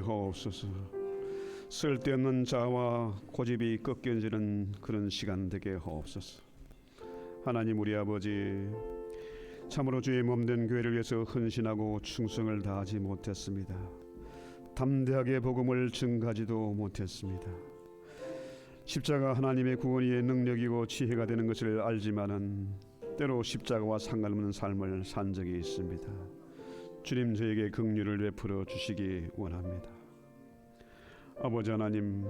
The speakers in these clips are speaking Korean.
하옵소서. 쓸데없는 자와 고집이 꺾여지는 그런 시간 되게 하옵소서. 하나님 우리 아버지, 참으로 주의 몸된 교회를 위해서 헌신하고 충성을 다하지 못했습니다. 담대하게 복음을 증가하지도 못했습니다. 십자가 하나님의 구원의 능력이고 지혜가 되는 것을 알지만은 때로 십자가와 상관없는 삶을 산 적이 있습니다. 주님 저에게 긍휼을 베풀어 주시기 원합니다. 아버지 하나님,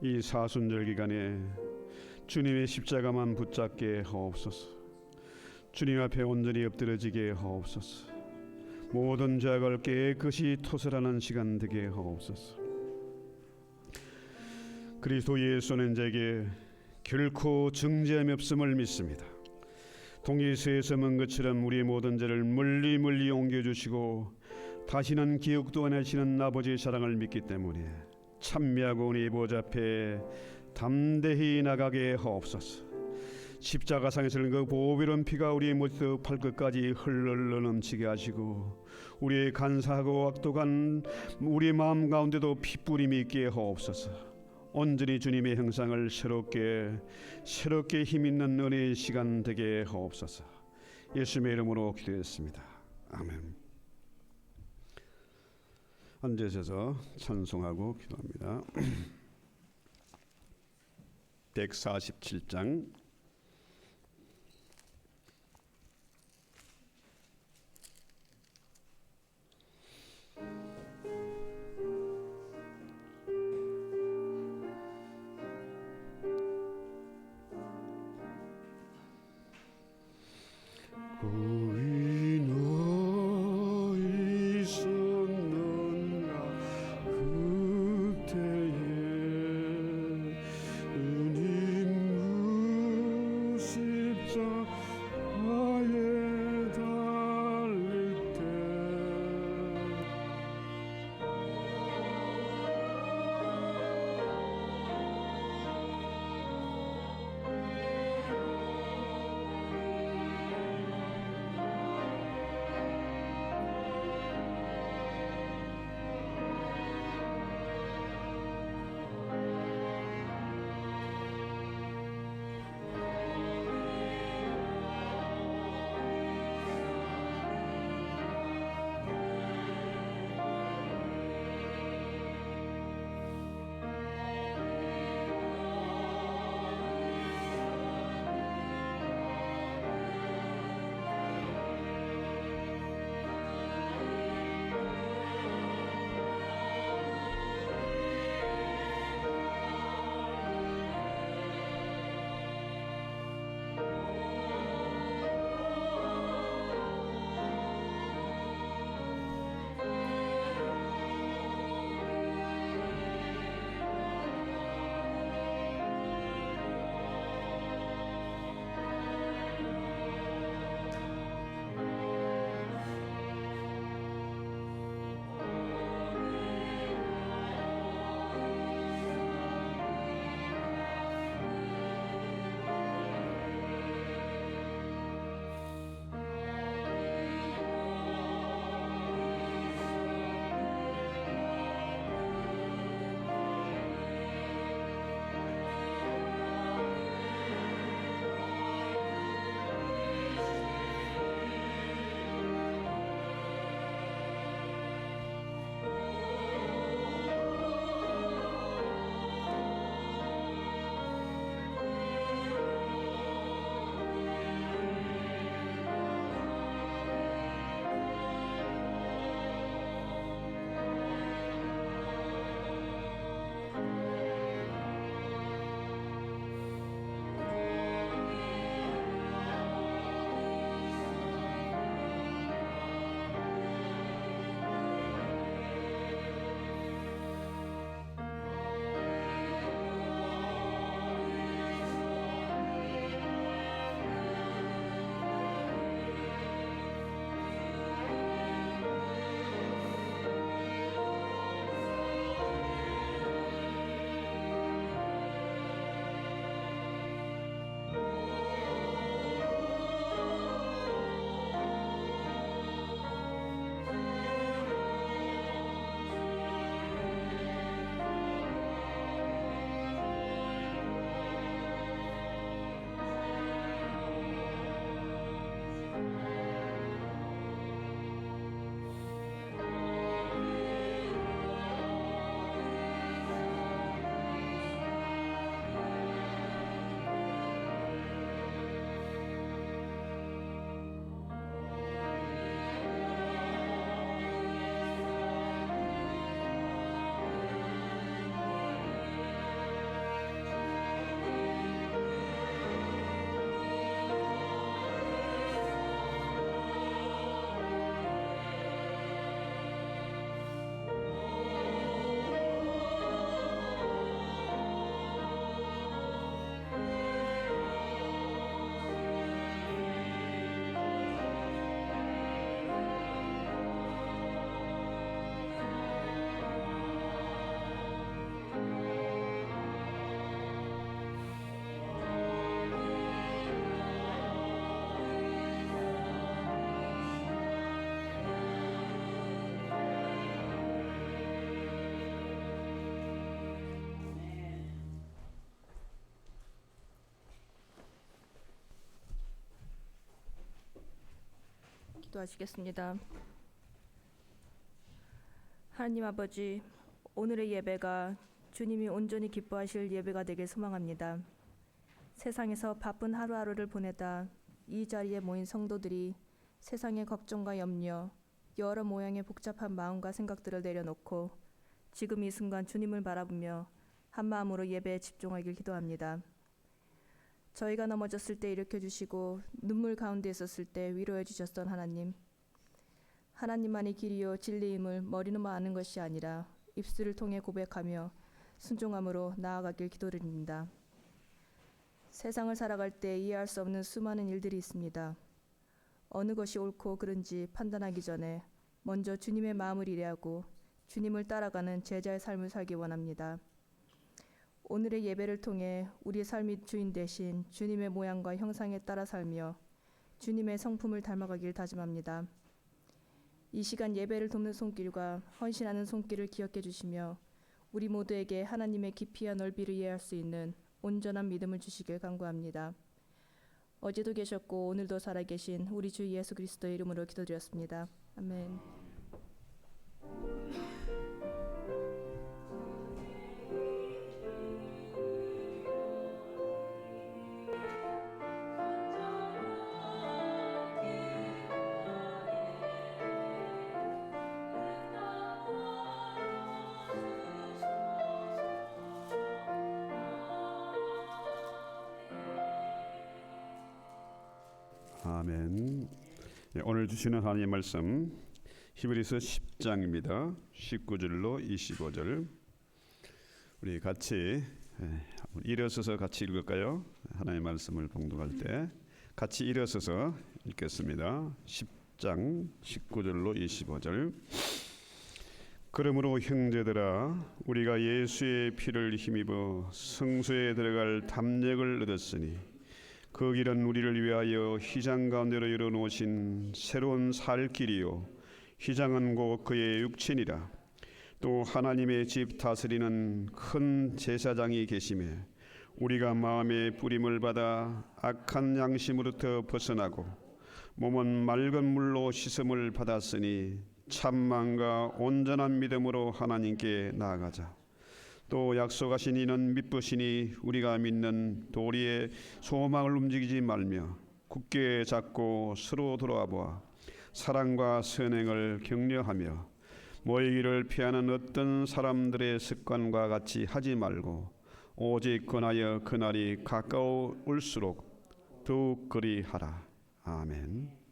이 사순절 기간에 주님의 십자가만 붙잡게 하옵소서. 주님 앞에 온전히 엎드러지게 하옵소서. 모든 죄악을 깨끗이 토설하는 시간 되게 하옵소서. 그리스도 예수는 제게 결코 정죄함이 없음을 믿습니다. 동일서에서 문 것처럼 우리의 모든 죄를 멀리 옮겨주시고 다시는 기억도 안 하시는 아버지의 사랑을 믿기 때문에 찬미하고 이 보좌 앞에 담대히 나가게 하옵소서. 십자가상에서 그 보배로운 피가 우리의 머리부터 발끝까지 흘러 넘치게 하시고 우리의 간사하고 악독한 우리의 마음 가운데도 핏부림이 있게 하옵소서. 온전히 주님의 형상을 새롭게 힘있는 은혜의 시간 되게 하옵소서. 예수님의 이름으로 기도했습니다. 아멘. 앉으셔서 찬송하고 기도합니다. 147장 고이 너 있었는가 그때에 은인 기도하시겠습니다. 하나님 아버지, 오늘의 예배가 주님이 온전히 기뻐하실 예배가 되길 소망합니다. 세상에서 바쁜 하루하루를 보내다 이 자리에 모인 성도들이 세상의 걱정과 염려, 여러 모양의 복잡한 마음과 생각들을 내려놓고 지금 이 순간 주님을 바라보며 한 마음으로 예배에 집중하길 기도합니다. 저희가 넘어졌을 때 일으켜주시고 눈물 가운데 있었을 때 위로해 주셨던 하나님, 하나님만이 길이요 진리임을 머리로만 아는 것이 아니라 입술을 통해 고백하며 순종함으로 나아가길 기도드립니다. 세상을 살아갈 때 이해할 수 없는 수많은 일들이 있습니다. 어느 것이 옳고 그른지 판단하기 전에 먼저 주님의 마음을 이해하고 주님을 따라가는 제자의 삶을 살기 원합니다. 오늘의 예배를 통해 우리의 삶이 주인 대신 주님의 모양과 형상에 따라 살며 주님의 성품을 닮아가길 다짐합니다. 이 시간 예배를 돕는 손길과 헌신하는 손길을 기억해 주시며 우리 모두에게 하나님의 깊이와 넓이를 이해할 수 있는 온전한 믿음을 주시길 간구합니다. 어제도 계셨고 오늘도 살아계신 우리 주 예수 그리스도의 이름으로 기도드렸습니다. 아멘. 아멘. 오늘 주시는 하나님의 말씀 히브리서 10장입니다. 19절로 25절. 우리 같이 일어서서 같이 읽을까요? 하나님의 말씀을 봉독할 때 같이 일어서서 읽겠습니다. 10장 19절로 25절. 그러므로 형제들아, 우리가 예수의 피를 힘입어 성소에 들어갈 담력을 얻었으니 그 길은 우리를 위하여 휘장 가운데로 열어놓으신 새로운 살 길이요 휘장은 곧 그의 육친이라. 또 하나님의 집 다스리는 큰 제사장이 계심에 우리가 마음의 뿌림을 받아 악한 양심으로부터 벗어나고 몸은 맑은 물로 씻음을 받았으니 참만과 온전한 믿음으로 하나님께 나아가자. 또 약속하신 이는 믿으시니 우리가 믿는 도리의 소망을 움직이지 말며 굳게 잡고 서로 돌아와 보아 사랑과 선행을 격려하며 모이기를 피하는 어떤 사람들의 습관과 같이 하지 말고 오직 권하여 그날이 가까울수록 더욱 그리하라. 아멘.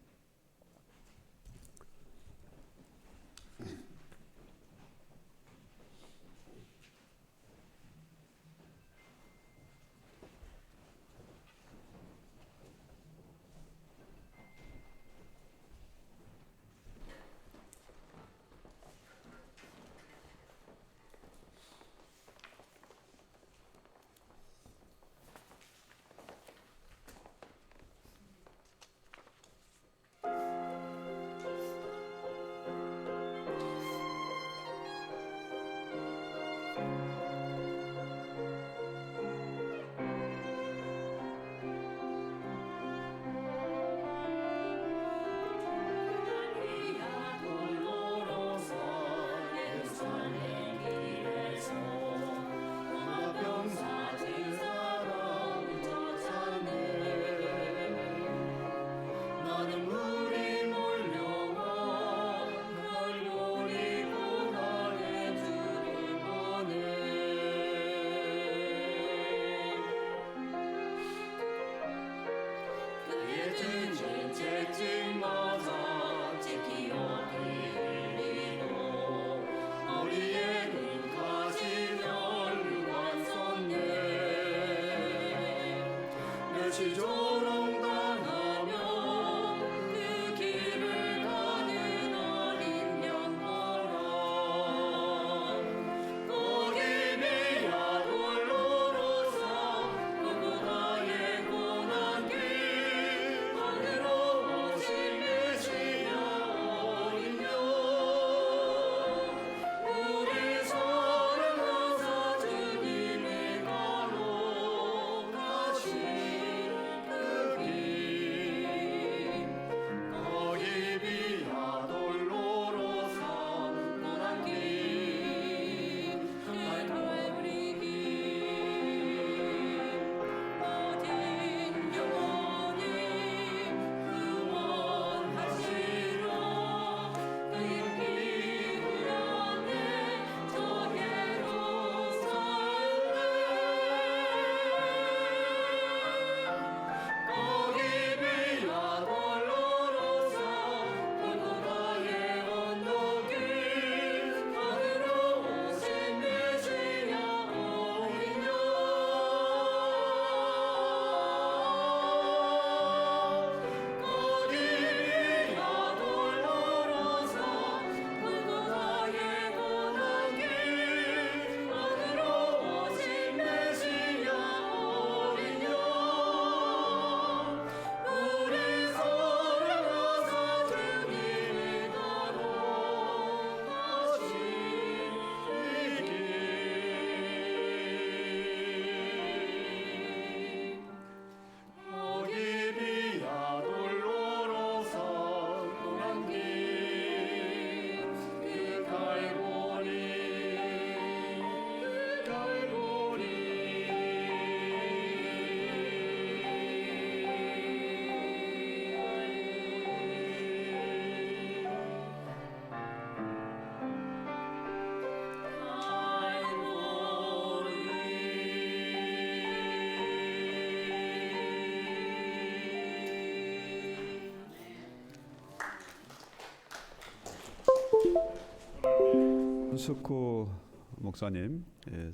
석구 목사님,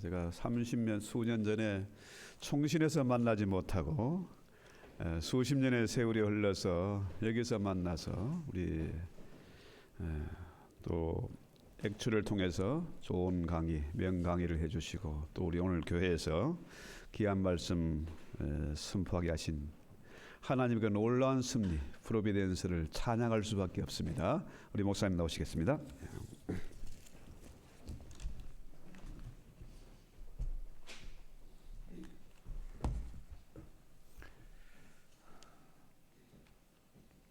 제가 30년 수년 전에 총신에서 만나지 못하고 수십 년의 세월이 흘러서 여기서 만나서 우리 또 액추를 통해서 좋은 강의, 명강의를 해주시고 또 우리 오늘 교회에서 귀한 말씀 선포하게 하신 하나님의 그 놀라운 섭리, 프로비덴스를 찬양할 수밖에 없습니다. 우리 목사님 나오시겠습니다.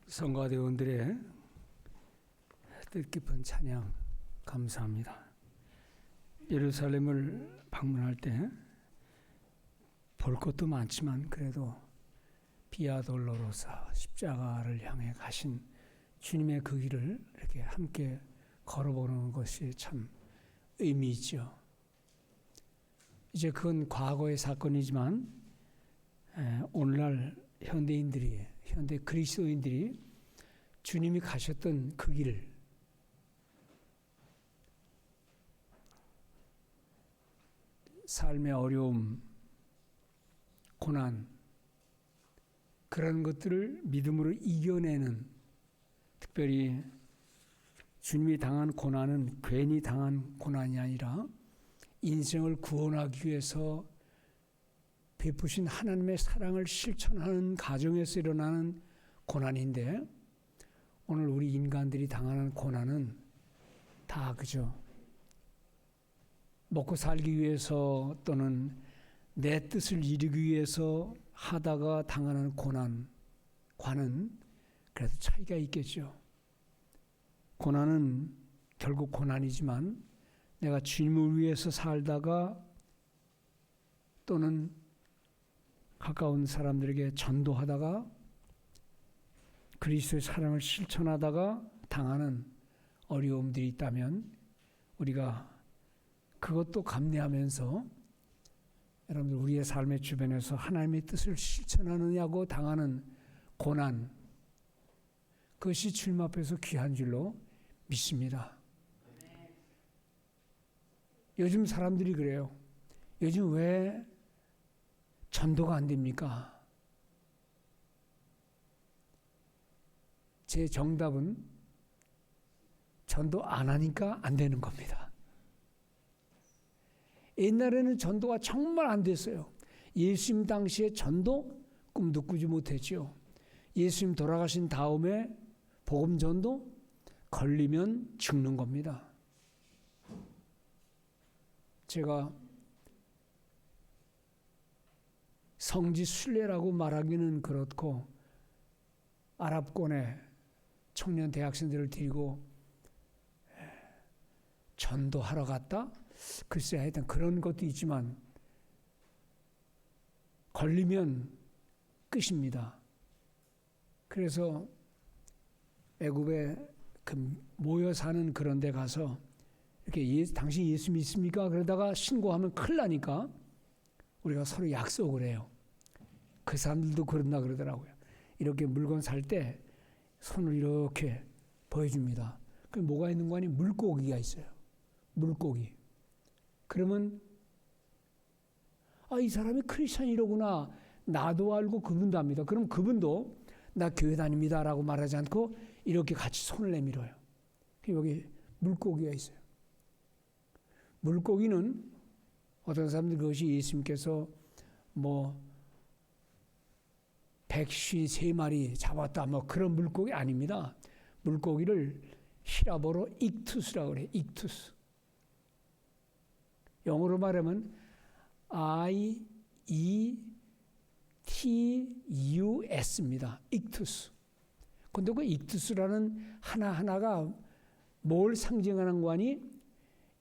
성가대원들의 뜻깊은 찬양 감사합니다. 예루살렘을 방문할 때 볼 것도 많지만 그래도 비아 돌로로사 십자가를 향해 가신 주님의 그 길을 이렇게 함께 걸어보는 것이 참 의미 있죠. 이제 그건 과거의 사건이지만 오늘날 현대 그리스도인들이 주님이 가셨던 그 길을 삶의 어려움, 고난 그런 것들을 믿음으로 이겨내는, 특별히 주님이 당한 고난은 괜히 당한 고난이 아니라 인생을 구원하기 위해서 베푸신 하나님의 사랑을 실천하는 가정에서 일어나는 고난인데, 오늘 우리 인간들이 당하는 고난은 다 그죠. 먹고 살기 위해서 또는 내 뜻을 이루기 위해서 하다가 당하는 고난과는 그래도 차이가 있겠죠. 고난은 결국 고난이지만 내가 주님을 위해서 살다가 또는 가까운 사람들에게 전도하다가 그리스도의 사랑을 실천하다가 당하는 어려움들이 있다면 우리가 그것도 감내하면서 여러분들 우리의 삶의 주변에서 하나님의 뜻을 실천하느냐고 당하는 고난, 그것이 주님 앞에서 귀한 줄로 믿습니다. 요즘 사람들이 그래요. 요즘 왜 전도가 안 됩니까? 제 정답은 전도 안 하니까 안 되는 겁니다. 옛날에는 전도가 정말 안 됐어요. 예수님 당시에 전도 꿈도 꾸지 못했죠. 예수님 돌아가신 다음에 복음 전도 걸리면 죽는 겁니다. 제가 성지 순례라고 말하기는 그렇고 아랍권에 청년 대학생들을 데리고 전도하러 갔다? 글쎄 하여튼 그런 것도 있지만 걸리면 끝입니다. 그래서 애굽에 모여 사는 그런 데 가서 이렇게 당신 예수 믿습니까? 그러다가 신고하면 큰일 나니까 우리가 서로 약속을 해요. 그 사람들도 그런다 그러더라고요. 이렇게 물건 살 때 손을 이렇게 보여줍니다. 그 뭐가 있는 거 아니? 물고기가 있어요. 물고기. 그러면 이 사람이 크리스찬이로구나. 나도 알고 그분도 압니다. 그럼 그분도 나 교회 다닙니다라고 말하지 않고 이렇게 같이 손을 내밀어요. 여기 물고기가 있어요. 물고기는 어떤 사람들 그것이 예수님께서 153마리 잡았다 그런 물고기 아닙니다. 물고기를 히라보로 익투스라고 그래요. 익투스. 영어로 말하면 IETUS입니다. 익투스. 근데 그 익투스라는 하나하나가 뭘 상징하는 거니?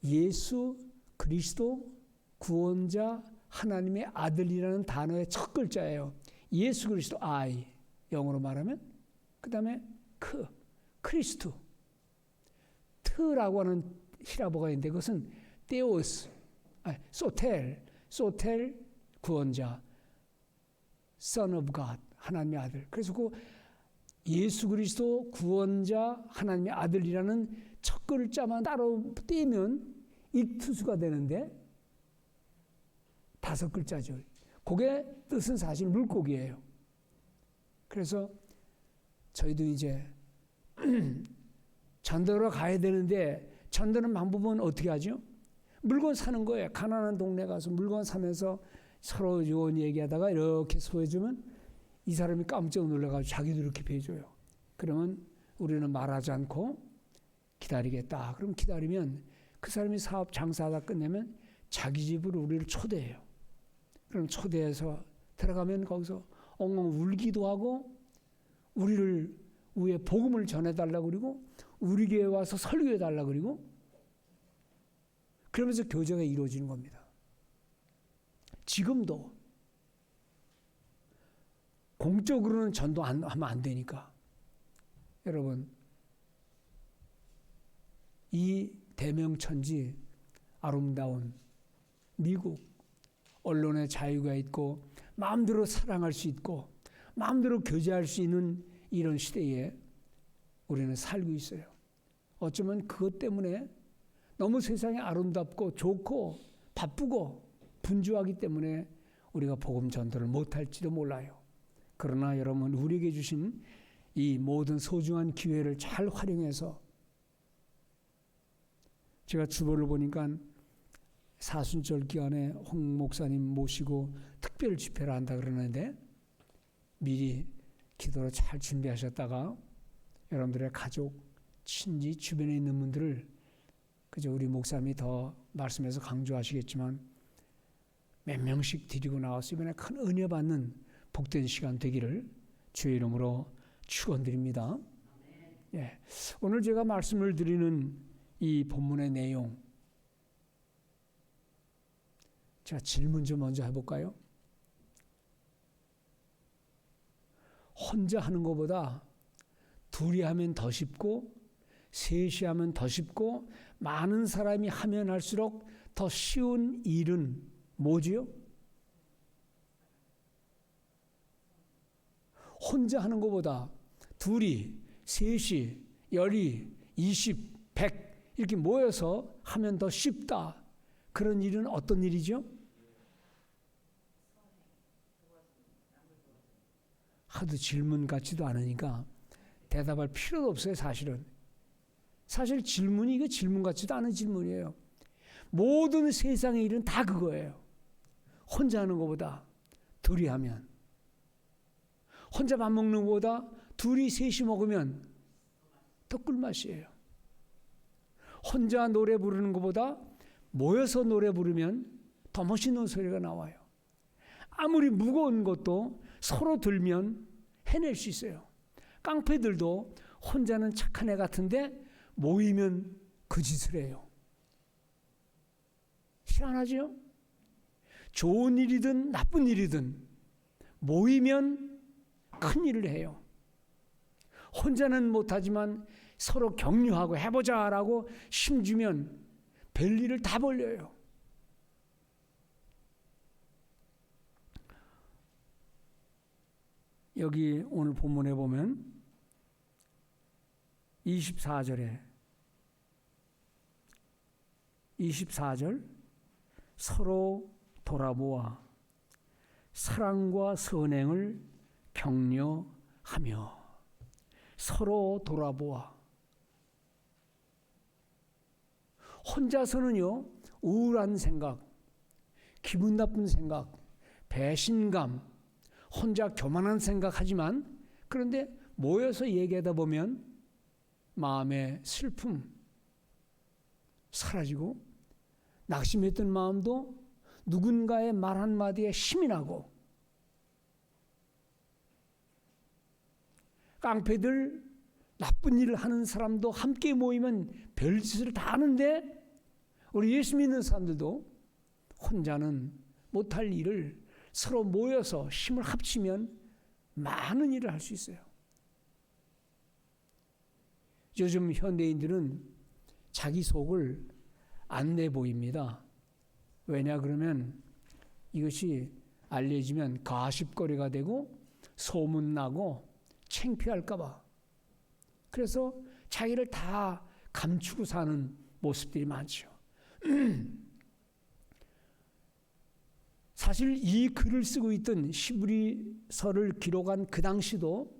예수 그리스도 구원자 하나님의 아들이라는 단어의 첫 글자예요. 예수 그리스도 I 영어로 말하면 그 다음에 크리스ቱ 트라고 하는 히라보가 있는데 그것은 테오스 소텔 구원자 Son of God 하나님의 아들. 그래서 그 예수 그리스도 구원자 하나님의 아들이라는 첫 글자만 따로 떼면 익투수가 되는데 5글자죠. 그게 뜻은 사실 물고기예요. 그래서 저희도 이제 전도로 가야 되는데 전도는 방법은 어떻게 하죠? 물건 사는 거예요. 가난한 동네 가서 물건 사면서 서로 요원 얘기하다가 이렇게 소해주면 이 사람이 깜짝 놀라가지고 자기도 이렇게 배줘요. 그러면 우리는 말하지 않고 기다리겠다. 그럼 기다리면 그 사람이 사업 장사하다 끝내면 자기 집으로 우리를 초대해요. 그럼 초대해서 들어가면 거기서 엉엉 울기도 하고 우리를 위해 복음을 전해달라고 그러고 우리 교회에 와서 설교해달라고 그러고 그러면서 교제가 이루어지는 겁니다. 지금도 공적으로는 전도하면 안 되니까 여러분 이 대명천지 아름다운 미국 언론의 자유가 있고 마음대로 사랑할 수 있고 마음대로 교제할 수 있는 이런 시대에 우리는 살고 있어요. 어쩌면 그것 때문에 너무 세상이 아름답고 좋고 바쁘고 분주하기 때문에 우리가 복음 전도를 못할지도 몰라요. 그러나 여러분 우리에게 주신 이 모든 소중한 기회를 잘 활용해서 제가 주보를 보니까 사순절 기간에 홍 목사님 모시고 특별 집회를 한다 그러는데 미리 기도로 잘 준비하셨다가 여러분들의 가족, 친지, 주변에 있는 분들을 그저 우리 목사님이 더 말씀해서 강조하시겠지만 몇 명씩 데리고 나와서 이번에 큰 은혜 받는 복된 시간 되기를 주의 이름으로 축원드립니다. 예. 오늘 제가 말씀을 드리는 이 본문의 내용 제가 질문 좀 먼저 해볼까요? 혼자 하는 것보다 둘이 하면 더 쉽고 셋이 하면 더 쉽고 많은 사람이 하면 할수록 더 쉬운 일은 뭐지요? 혼자 하는 것보다 둘이, 셋이, 열이, 20, 100 이렇게 모여서 하면 더 쉽다. 그런 일은 어떤 일이죠? 하도 질문 같지도 않으니까 대답할 필요도 없어요, 사실은. 사실 질문이 이거 질문 같지도 않은 질문이에요. 모든 세상의 일은 다 그거예요. 혼자 하는 것보다 둘이 하면. 혼자 밥 먹는 것보다 둘이 셋이 먹으면 더 꿀맛이에요. 혼자 노래 부르는 것보다 모여서 노래 부르면 더 멋있는 소리가 나와요. 아무리 무거운 것도 서로 들면 해낼 수 있어요. 깡패들도 혼자는 착한 애 같은데 모이면 그 짓을 해요. 희한하죠? 좋은 일이든 나쁜 일이든 모이면 큰 일을 해요. 혼자는 못하지만 서로 격려하고 해보자라고 힘주면 별일을 다 벌려요. 여기 오늘 본문에 보면 24절 서로 돌아보아 사랑과 선행을 격려하며 서로 돌아보아 혼자서는요 우울한 생각, 기분 나쁜 생각, 배신감, 혼자 교만한 생각하지만 그런데 모여서 얘기하다 보면 마음의 슬픔 사라지고 낙심했던 마음도 누군가의 말 한마디에 힘이 나고 깡패들 나쁜 일을 하는 사람도 함께 모이면 별짓을 다 하는데 우리 예수 믿는 사람들도 혼자는 못할 일을 서로 모여서 힘을 합치면 많은 일을 할 수 있어요. 요즘 현대인들은 자기 속을 안 내보입니다. 왜냐 그러면 이것이 알려지면 가십거리가 되고 소문나고 창피할까 봐. 그래서 자기를 다 감추고 사는 모습들이 많죠. 사실 이 글을 쓰고 있던 히브리서를 기록한 그 당시도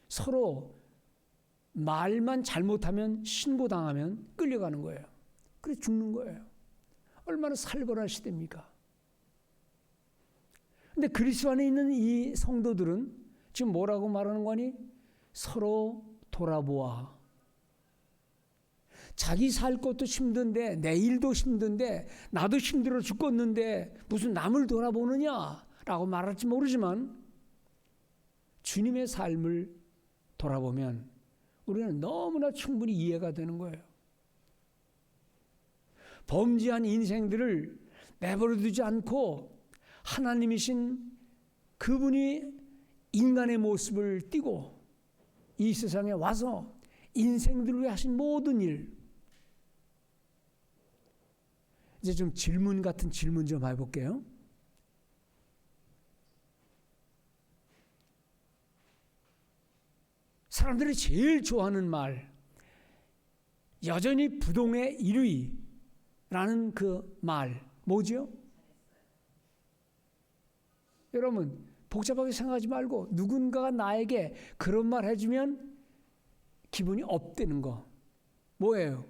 서로 말만 잘못하면 신고당하면 끌려가는 거예요. 그래서 죽는 거예요. 얼마나 살벌한 시대입니까? 근데 그리스도 안에 있는 이 성도들은 지금 뭐라고 말하는 거니? 서로 돌아보아. 자기 살 것도 힘든데, 내일도 힘든데, 나도 힘들어 죽겠는데 무슨 남을 돌아보느냐라고 말할지 모르지만 주님의 삶을 돌아보면 우리는 너무나 충분히 이해가 되는 거예요. 범죄한 인생들을 내버려 두지 않고 하나님이신 그분이 인간의 모습을 띠고 이 세상에 와서 인생들을 위해 하신 모든 일, 이제 좀 질문 같은 질문 좀 해볼게요. 사람들이 제일 좋아하는 말, 여전히 부동의 1위라는 그 말, 뭐죠? 여러분, 복잡하게 생각하지 말고 누군가가 나에게 그런 말 해주면 기분이 업되는 거. 뭐예요?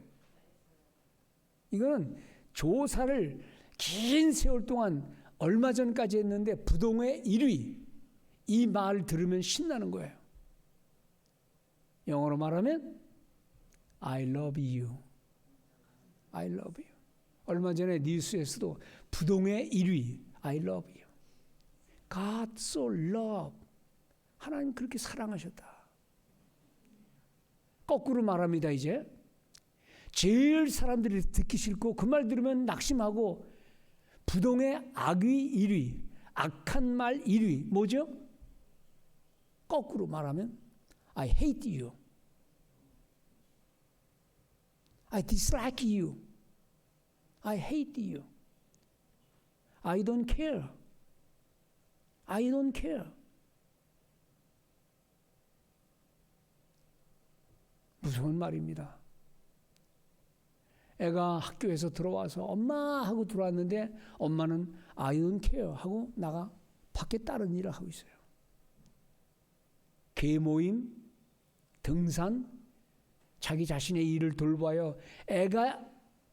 이거는 조사를 긴 세월 동안 얼마 전까지 했는데 부동의 1위, 이 말 들으면 신나는 거예요. 영어로 말하면 I love you. I love you. 얼마 전에 뉴스에서도 부동의 1위 I love you. God so love. 하나님 그렇게 사랑하셨다. 거꾸로 말합니다. 이제 제일 사람들이 듣기 싫고 그 말 들으면 낙심하고 부동의 악의 1위, 악한 말 1위 뭐죠? 거꾸로 말하면 I hate you. I dislike you. I hate you. I don't care. I don't care. 무서운 말입니다. 애가 학교에서 들어와서 엄마 하고 들어왔는데 엄마는 I don't care 하고 나가 밖에 다른 일을 하고 있어요. 계모임, 등산, 자기 자신의 일을 돌봐요. 애가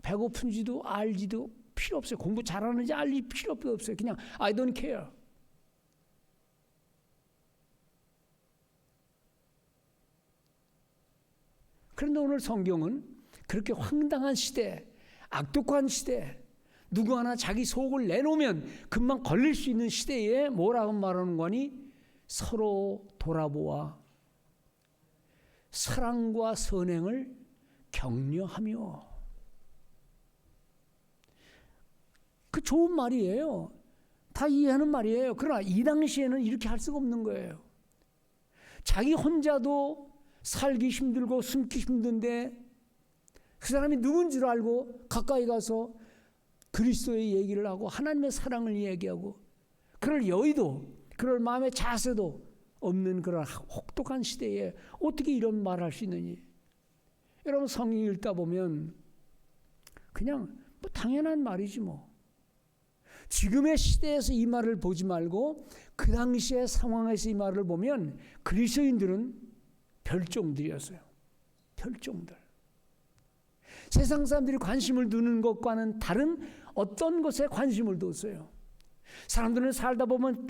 배고픈지도 알지도 필요 없어요. 공부 잘하는지 알 필요 없어요. 그냥 I don't care. 그런데 오늘 성경은 그렇게 황당한 시대, 악독한 시대, 누구 하나 자기 속을 내놓으면 금방 걸릴 수 있는 시대에 뭐라고 말하는 거니? 서로 돌아보아 사랑과 선행을 격려하며. 그 좋은 말이에요. 다 이해하는 말이에요. 그러나 이 당시에는 이렇게 할 수가 없는 거예요. 자기 혼자도 살기 힘들고 숨기 힘든데 그 사람이 누군 줄 알고 가까이 가서 그리스도의 얘기를 하고 하나님의 사랑을 얘기하고 그럴 여의도, 그럴 마음의 자세도 없는 그런 혹독한 시대에 어떻게 이런 말을 할 수 있느니? 여러분 성경 읽다 보면 그냥 뭐 당연한 말이지 뭐. 지금의 시대에서 이 말을 보지 말고 그 당시의 상황에서 이 말을 보면 그리스도인들은 별종들이었어요. 별종들. 세상 사람들이 관심을 두는 것과는 다른 어떤 것에 관심을 뒀어요. 사람들은 살다 보면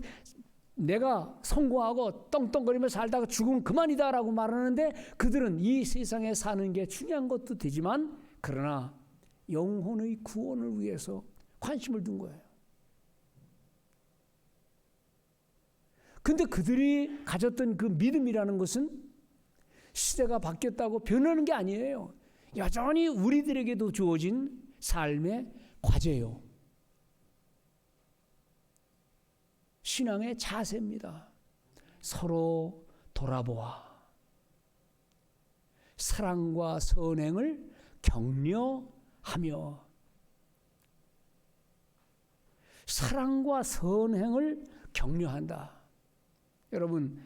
내가 성공하고 떵떵거리며 살다가 죽으면 그만이다라고 말하는데 그들은 이 세상에 사는 게 중요한 것도 되지만 그러나 영혼의 구원을 위해서 관심을 둔 거예요. 근데 그들이 가졌던 그 믿음이라는 것은 시대가 바뀌었다고 변하는 게 아니에요. 여전히 우리들에게도 주어진 삶의 과제요. 신앙의 자세입니다. 서로 돌아보아 사랑과 선행을 격려하며 사랑과 선행을 격려한다. 여러분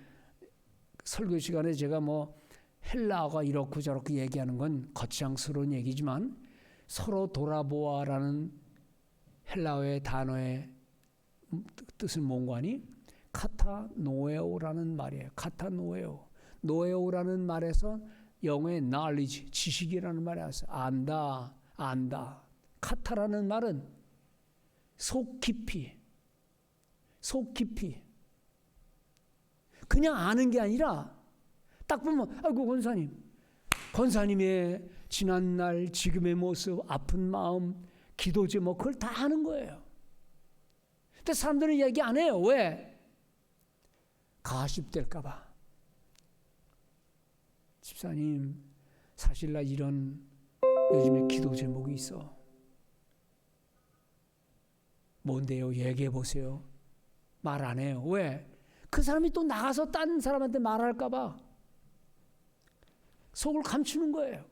설교 시간에 제가 뭐 헬라어가 이렇고 저렇고 얘기하는 건 거창스러운 얘기지만 서로 돌아보아라는 헬라어의 단어의 뜻은 뭔가니? 카타노에오라는 말이에요. 카타노에오. 노에오라는 말에서 영어의 knowledge, 지식이라는 말이 왔어요. 안다, 안다. 카타라는 말은 속 깊이, 속 깊이. 그냥 아는 게 아니라 딱 보면 아이고 권사님의 지난날 지금의 모습, 아픈 마음, 기도 제목 그걸 다 아는 거예요. 근데 사람들은 얘기 안 해요. 왜? 가십될까 봐. 집사님, 사실 나 이런 요즘에 기도 제목이 있어. 뭔데요? 얘기해 보세요. 말 안 해요. 왜? 그 사람이 또 나가서 딴 사람한테 말할까 봐 속을 감추는 거예요.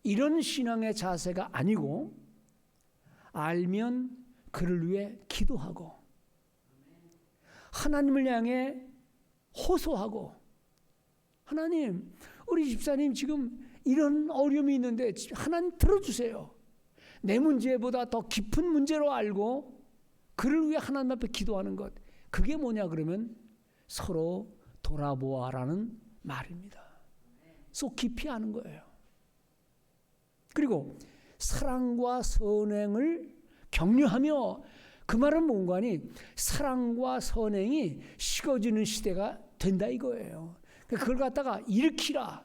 이런 신앙의 자세가 아니고 알면 그를 위해 기도하고 하나님을 향해 호소하고 하나님, 우리 집사님 지금 이런 어려움이 있는데 하나님 들어주세요. 내 문제보다 더 깊은 문제로 알고 그를 위해 하나님 앞에 기도하는 것. 그게 뭐냐 그러면 서로 돌아보아라는 말입니다. 속 깊이 아는 거예요. 그리고 사랑과 선행을 격려하며 그 말은 뭔가니 사랑과 선행이 식어지는 시대가 된다 이거예요. 그걸 갖다가 일으키라.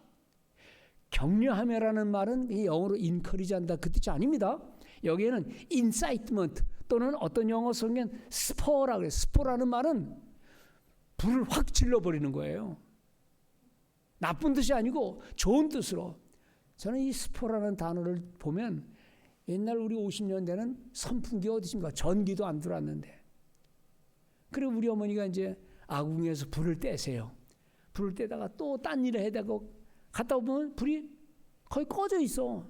격려하며라는 말은 이 영어로 encourage 한다 그 뜻이 아닙니다. 여기에는 incitement 또는 어떤 영어 성경 스포라 그래요. 스포라는 말은 불을 확 질러버리는 거예요. 나쁜 뜻이 아니고 좋은 뜻으로. 저는 이 스포라는 단어를 보면 옛날 우리 50년대는 선풍기 어디 있습니까? 전기도 안 들어왔는데. 그리고 우리 어머니가 이제 아궁이에서 불을 떼세요. 불을 떼다가 또 딴 일을 해대고 갔다 오면 불이 거의 꺼져 있어.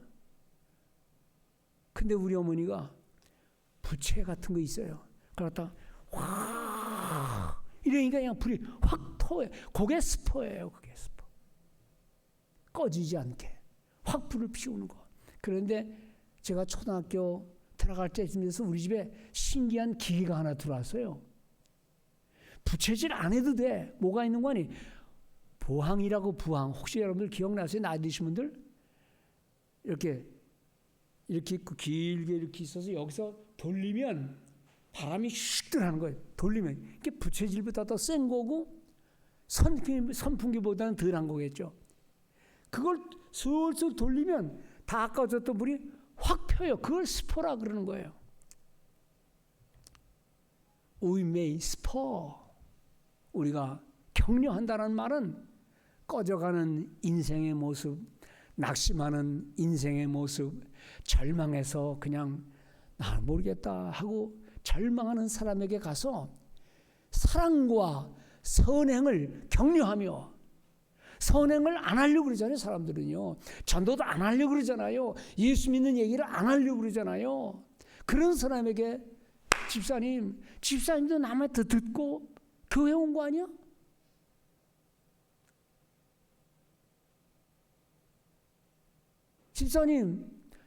근데 우리 어머니가 부채 같은 거 있어요. 그걸 갖다가 확 이러니까 그냥 불이 확 터요. 그게 스포예요. 그게 스포. 꺼지지 않게 확 불을 피우는 거. 그런데 제가 초등학교 들어갈 때쯤 돼서 우리 집에 신기한 기계가 하나 들어왔어요. 부채질 안 해도 돼. 뭐가 있는 거 아니? 보항이라고 부항. 혹시 여러분들 기억나세요? 나이 드신 분들? 이렇게 있고 길게 이렇게 있어서 여기서 돌리면 바람이 슉 들어가는 거예요. 돌리면. 이게 부채질보다 더 센 거고 선풍기보다는 덜한 거겠죠. 그걸 슬슬 돌리면 다 꺼졌던 불이 확 펴요. 그걸 스포라 그러는 거예요. We may spur. 우리가 격려한다는 말은 꺼져가는 인생의 모습, 낙심하는 인생의 모습, 절망해서 그냥 나 모르겠다 하고 절망하는 사람에게 가서 사랑과 선행을 격려하며 선행을 안 하려고 그러잖아요. 사람들은요. 전도도 안 하려고 그러잖아요. 예수 믿는 얘기를 안 하려고 그러잖아요. 그런 사람에게 집사님도 남한테 듣고 교회 온 거 아니야?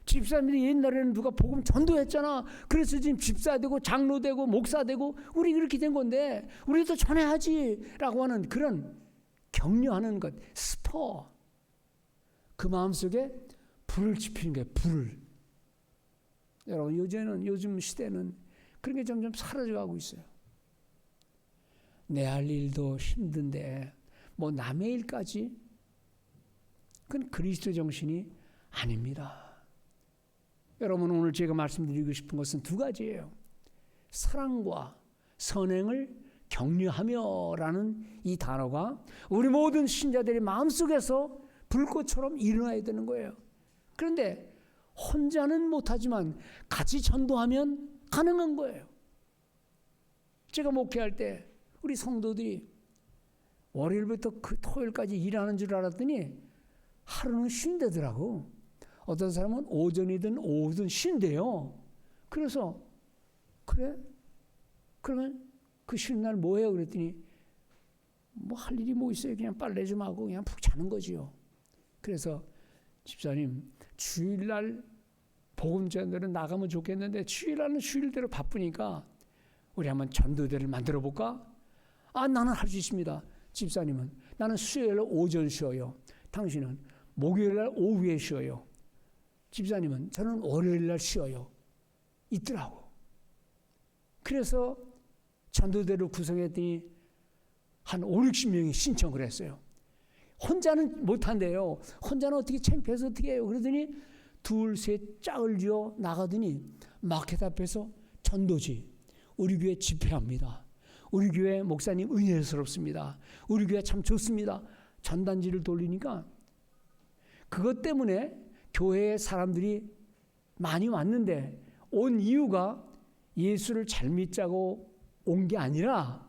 집사님이 옛날에는 누가 복음 전도했잖아. 그래서 지금 집사 되고 장로 되고 목사 되고 우리 그렇게 된 건데 우리도 전해야지라고 하는 그런 격려하는 것, 스포. 그 마음속에 불을 지피는 게 불을. 여러분 요즘 시대는 그런 게 점점 사라져가고 있어요. 내 할 일도 힘든데 뭐 남의 일까지? 그건 그리스도 정신이 아닙니다. 여러분 오늘 제가 말씀드리고 싶은 것은 두 가지예요. 사랑과 선행을 격려하며라는 이 단어가 우리 모든 신자들의 마음속에서 불꽃처럼 일어나야 되는 거예요. 그런데 혼자는 못하지만 같이 전도하면 가능한 거예요. 제가 목회할 때 우리 성도들이 월요일부터 토요일까지 일하는 줄 알았더니 하루는 쉰대더라고. 어떤 사람은 오전이든 오후든 쉰대요. 그래서 그래? 그러면 그 쉬는 날 뭐 해요? 그랬더니 뭐 할 일이 뭐 있어요? 그냥 빨래 좀 하고 그냥 푹 자는 거지요. 그래서 집사님, 주일날 복음전도는 나가면 좋겠는데 주일날은 주일대로 바쁘니까 우리 한번 전도대를 만들어 볼까? 나는 할 수 있습니다. 집사님은 나는 수요일 오전 쉬어요. 당신은 목요일날 오후에 쉬어요. 집사님은 저는 월요일날 쉬어요. 있더라고. 그래서 전도대를 구성했더니 한 5, 60명이 신청을 했어요. 혼자는 못한대요. 혼자는 어떻게 창피해서 어떻게 해요. 그러더니 둘, 셋 짝을 지어 나가더니 마켓 앞에서 전도지. 우리 교회 집회합니다. 우리 교회 목사님 은혜스럽습니다. 우리 교회 참 좋습니다. 전단지를 돌리니까 그것 때문에 교회에 사람들이 많이 왔는데 온 이유가 예수를 잘 믿자고 온 게 아니라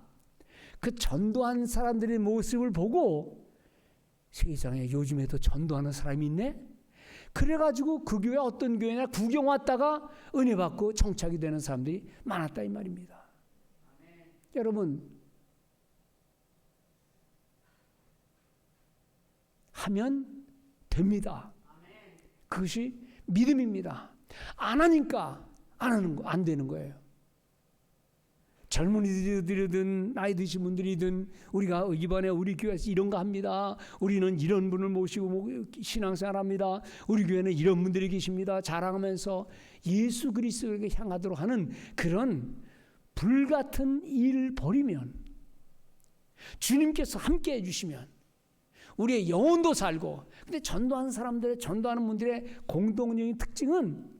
그 전도한 사람들의 모습을 보고 세상에 요즘에도 전도하는 사람이 있네? 그래가지고 그 교회 어떤 교회나 구경 왔다가 은혜 받고 정착이 되는 사람들이 많았다 이 말입니다. 여러분, 하면 됩니다. 그것이 믿음입니다. 안 하니까 안 되는 거예요. 젊은이들이든 나이 드신 분들이든 우리가 이번에 우리 교회에서 이런 거 합니다. 우리는 이런 분을 모시고 신앙생활 합니다. 우리 교회는 이런 분들이 계십니다. 자랑하면서 예수 그리스도에게 향하도록 하는 그런 불같은 일 벌이면 주님께서 함께 해주시면 우리의 영혼도 살고 근데 전도하는 분들의 공동적인 특징은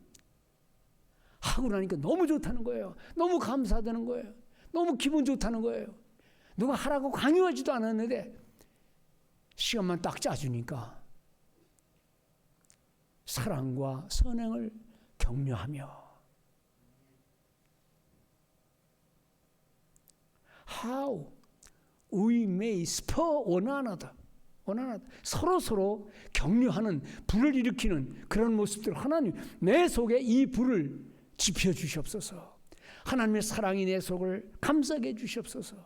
하고 나니까 너무 좋다는 거예요. 너무 감사되는 거예요. 너무 기분 좋다는 거예요. 누가 하라고 강요하지도 않았는데 시간만 딱 짜주니까 사랑과 선행을 격려하며 How we may spur one another. 서로 격려하는 불을 일으키는 그런 모습들 하나님 내 속에 이 불을 지펴주시옵소서. 하나님의 사랑이 내 속을 감싸게 해주시옵소서.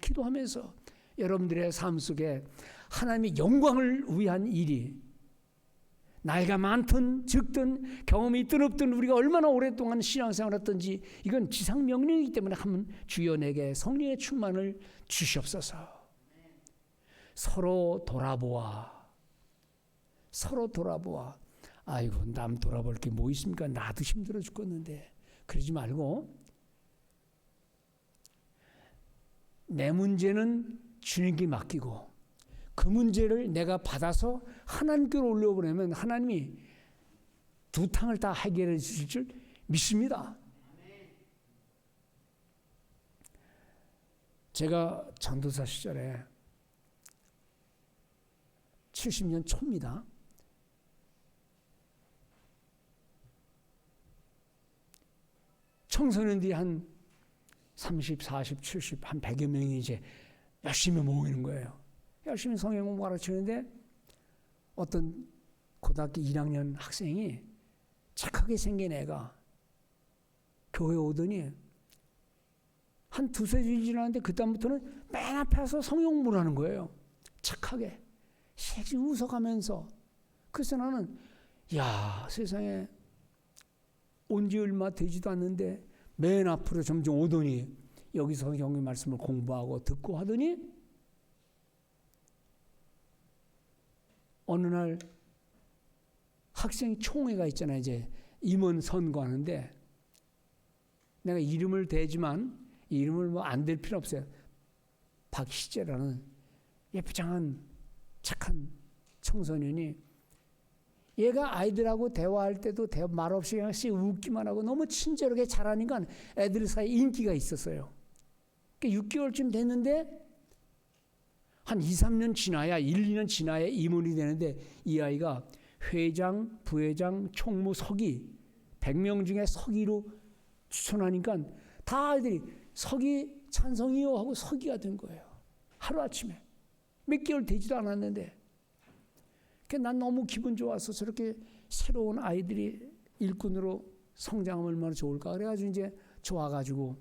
기도하면서 여러분들의 삶 속에 하나님의 영광을 위한 일이 나이가 많든 적든 경험이 있든 없든 우리가 얼마나 오랫동안 신앙생활을 했든지 이건 지상명령이기 때문에 하면 주여 내게 성령의 충만을 주시옵소서. 서로 돌아보아. 아이고 남 돌아볼 게 뭐 있습니까? 나도 힘들어 죽겠는데. 그러지 말고 내 문제는 주님께 맡기고 그 문제를 내가 받아서 하나님께로 올려보내면 하나님이 두 탕을 다 해결해 주실 줄 믿습니다. 제가 전도사 시절에 70년 초입니다. 청소년들이 한 30, 40, 70, 한 100여 명이 이제 열심히 모이는 거예요. 열심히 성경 공부 가르치는데 어떤 고등학교 1학년 학생이 착하게 생긴 애가 교회 오더니 한 두세 주 지났는데 그다음부터는 맨 앞에서 성경 공부를 하는 거예요. 착하게. 씩 웃어가면서. 그래서 나는 야 세상에 온 지 얼마 되지도 않는데 맨 앞으로 점점 오더니 여기서 성경 말씀을 공부하고 듣고 하더니 어느 날 학생 총회가 있잖아요. 이제 임원 선거하는데 내가 이름을 대지만 이름을 뭐 안 댈 필요 없어요. 박희재라는 예쁘장한 착한 청소년이 얘가 아이들하고 대화할 때도 말없이 그냥 웃기만 하고 너무 친절하게 잘하니까 애들 사이에 인기가 있었어요. 6개월쯤 됐는데 한 2, 3년 지나야 1, 2년 지나야 임원이 되는데 이 아이가 회장, 부회장, 총무, 서기 100명 중에 서기로 추천하니까 다 아이들이 서기 찬성이요 하고 서기가 된 거예요. 하루아침에. 몇 개월 되지도 않았는데 난 너무 기분 좋아서 저렇게 새로운 아이들이 일꾼으로 성장하면 얼마나 좋을까. 그래가지고 이제 좋아가지고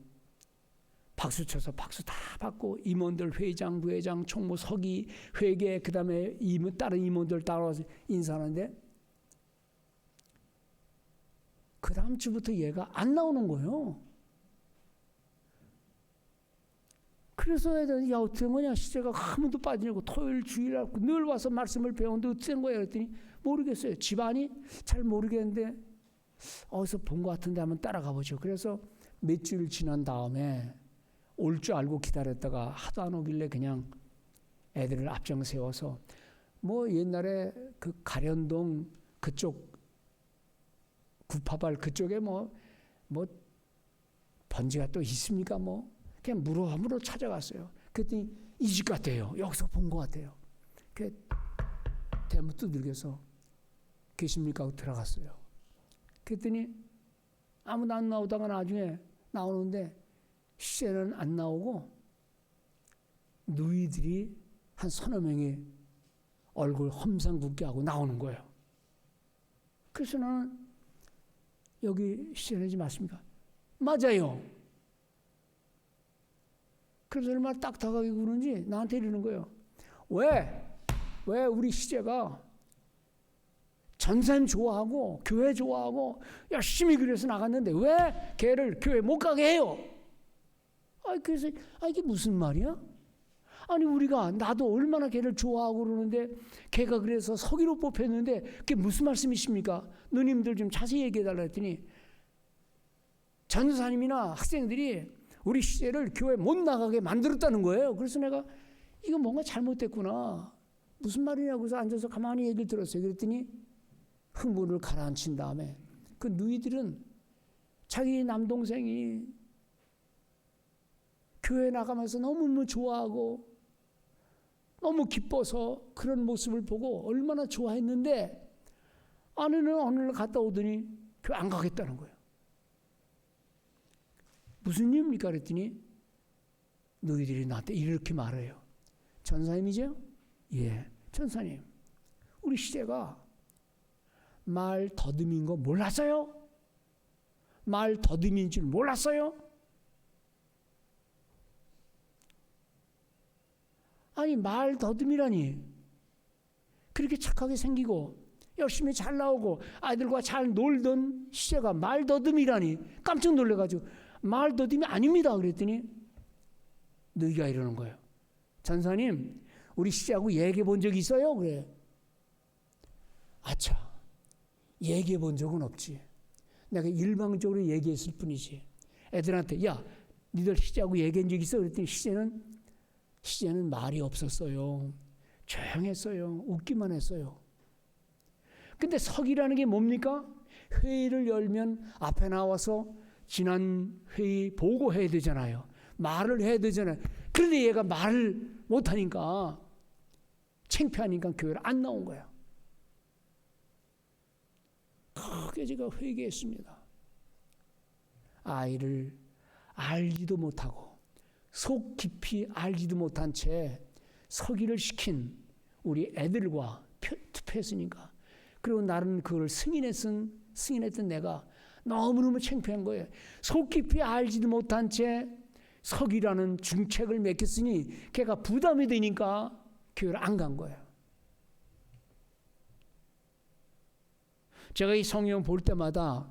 박수 쳐서 박수 다 받고 임원들 회장, 부회장, 총무, 서기, 회계 그다음에 다른 임원들 따라와서 인사하는데 그 다음 주부터 얘가 안 나오는 거예요. 그래서 애들이 야 어떻게 된 거냐 시제가 한 번도 빠지냐고 토요일 주일 늘 와서 말씀을 배우는데 어떻게 된 거야 그랬더니 모르겠어요. 집안이 잘 모르겠는데 어디서 본 것 같은데 한번 따라가 보죠. 그래서 몇 주일 지난 다음에 올 줄 알고 기다렸다가 하도 안 오길래 그냥 애들을 앞장 세워서 뭐 옛날에 그 가련동 그쪽 구파발 그쪽에 뭐 번지가 또 있습니까 뭐 그냥 물어물어 찾아갔어요. 그랬더니 이 집 같아요. 여기서 본 것 같아요. 그 대문 두들겨서 계십니까 하고 들어갔어요. 그랬더니 아무도 안 나오다가 나중에 나오는데 시제는 안 나오고 누이들이 한 서너 명이 얼굴 험상궂게 하고 나오는 거예요. 그래서 나는 여기 시제는지 맞습니까? 맞아요. 그래서 얼마나 딱딱하게 구는지 나한테 이러는 거예요. 왜 우리 시제가 전사님 좋아하고 교회 좋아하고 열심히 그래서 나갔는데 왜 걔를 교회 못 가게 해요? 그래서 이게 무슨 말이야? 아니 우리가 나도 얼마나 걔를 좋아하고 그러는데 걔가 그래서 서기로 뽑혔는데 그게 무슨 말씀이십니까? 누님들 좀 자세히 얘기해 달라 했더니 전사님이나 학생들이 우리 시제를 교회 못 나가게 만들었다는 거예요. 그래서 내가 이거 뭔가 잘못됐구나. 무슨 말이냐고 해서 앉아서 가만히 얘기를 들었어요. 그랬더니 흥분을 가라앉힌 다음에 그 누이들은 자기 남동생이 교회 나가면서 너무 좋아하고 너무 기뻐서 그런 모습을 보고 얼마나 좋아했는데 아내는 어느 날 갔다 오더니 교회 안 가겠다는 거예요. 무슨 일입니까? 그랬더니 너희들이 나한테 이렇게 말해요. 전사님이죠? 예, 전사님. 우리 시제가 말 더듬인 거 몰랐어요? 말 더듬인 줄 몰랐어요? 아니 말 더듬이라니 그렇게 착하게 생기고 열심히 잘 나오고 아이들과 잘 놀던 시제가 말 더듬이라니 깜짝 놀래가지고 말 더듬이 아닙니다 그랬더니 너희가 이러는 거예요. 전사님 우리 시제하고 얘기해 본 적 있어요? 그래. 아차 얘기해 본 적은 없지. 내가 일방적으로 얘기했을 뿐이지. 애들한테 야 니들 시제하고 얘기한 적 있어? 그랬더니 시제는 말이 없었어요. 조용했어요. 웃기만 했어요. 근데 석이라는 게 뭡니까? 회의를 열면 앞에 나와서 지난 회의 보고해야 되잖아요. 말을 해야 되잖아요. 그런데 얘가 말을 못하니까 창피하니까 교회를 안 나온 거예요. 크게 제가 회개했습니다. 아이를 알지도 못하고 속 깊이 알지도 못한 채 서기를 시킨 우리 애들과 투표했으니까 그리고 나는 그걸 승인했던 내가 너무너무 창피한 거예요. 속 깊이 알지도 못한 채 서기라는 중책을 맡겼으니 걔가 부담이 되니까 교회를 안 간 거예요. 제가 이 성경 볼 때마다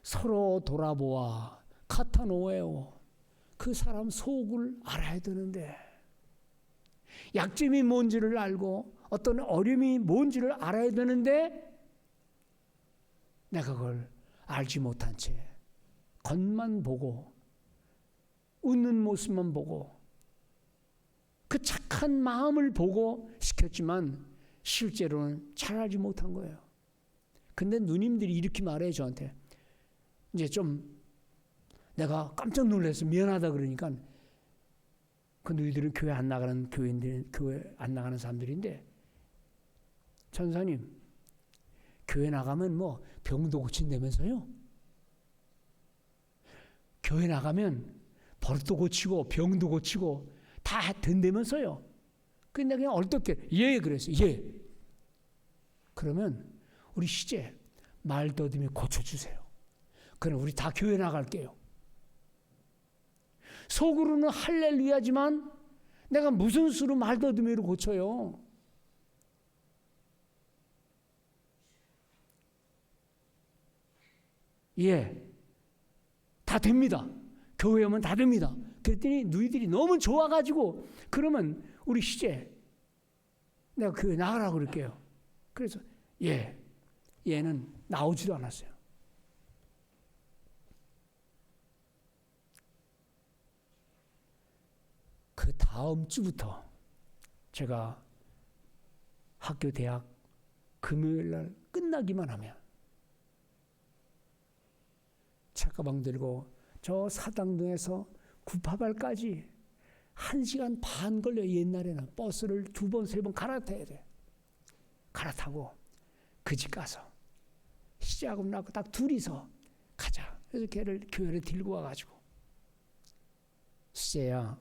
서로 돌아보아 카타노에오 그 사람 속을 알아야 되는데 약점이 뭔지를 알고 어떤 어려움이 뭔지를 알아야 되는데 내가 그걸 알지 못한 채 겉만 보고 웃는 모습만 보고 그 착한 마음을 보고 시켰지만 실제로는 잘 알지 못한 거예요. 근데 누님들이 이렇게 말해요 저한테. 이제 좀 내가 깜짝 놀라서 미안하다 그러니까 그 너희들은 교회 안 나가는 교회인들, 교회 안 나가는 사람들인데 전사님 교회 나가면 뭐 병도 고친다면서요? 교회 나가면 버릇도 고치고 병도 고치고 다 된다면서요? 근데 그냥 얼떨결에 예 그랬어요. 예. 그러면 우리 시제 말 더듬이 고쳐주세요. 그럼 우리 다 교회 나갈게요. 속으로는 할렐루야지만 내가 무슨 수로 말더듬이로 고쳐요? 예, 다 됩니다. 교회 오면 다 됩니다. 그랬더니 너희들이 너무 좋아가지고 그러면 우리 시제 내가 그 나가라고 그럴게요. 그래서 얘는 나오지도 않았어요. 그 다음 주부터 제가 학교 대학 금요일 날 끝나기만 하면 책가방 들고 저 사당동에서 구파발까지 1시간 반 걸려. 옛날에는 버스를 2번, 3번 갈아타야 돼. 갈아타고 그 집 가서 시작금 나고 딱 둘이서 가자. 그래서 걔를 교회를 들고 와가지고 수재야,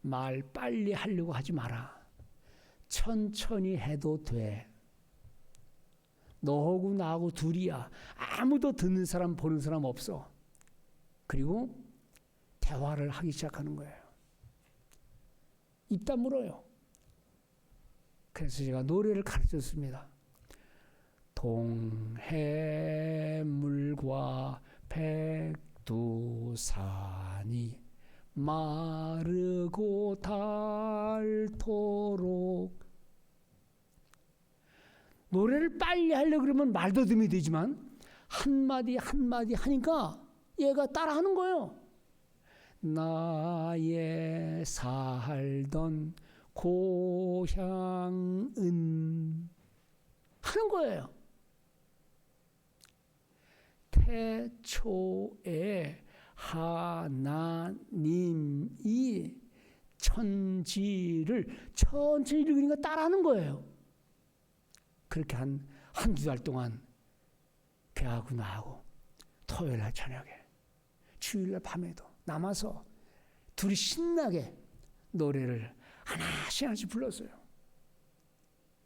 말 빨리 하려고 하지 마라. 천천히 해도 돼. 너하고 나하고 둘이야. 아무도 듣는 사람 보는 사람 없어. 그리고 대화를 하기 시작하는 거예요. 입 다물어요. 그래서 제가 노래를 가르쳤습니다. 동해물과 백두산이 마르고 닳도록. 노래를 빨리 하려고 그러면 말더듬이 되지만 한마디 한마디 하니까 얘가 따라하는 거예요. 나의 살던 고향은 하는 거예요. 태초에 하나님이 천지를 천천히 읽으니까 따라하는 거예요. 그렇게 한두 달 동안 걔하고 나하고 토요일날 저녁에 주일날 밤에도 남아서 둘이 신나게 노래를 하나씩 불렀어요.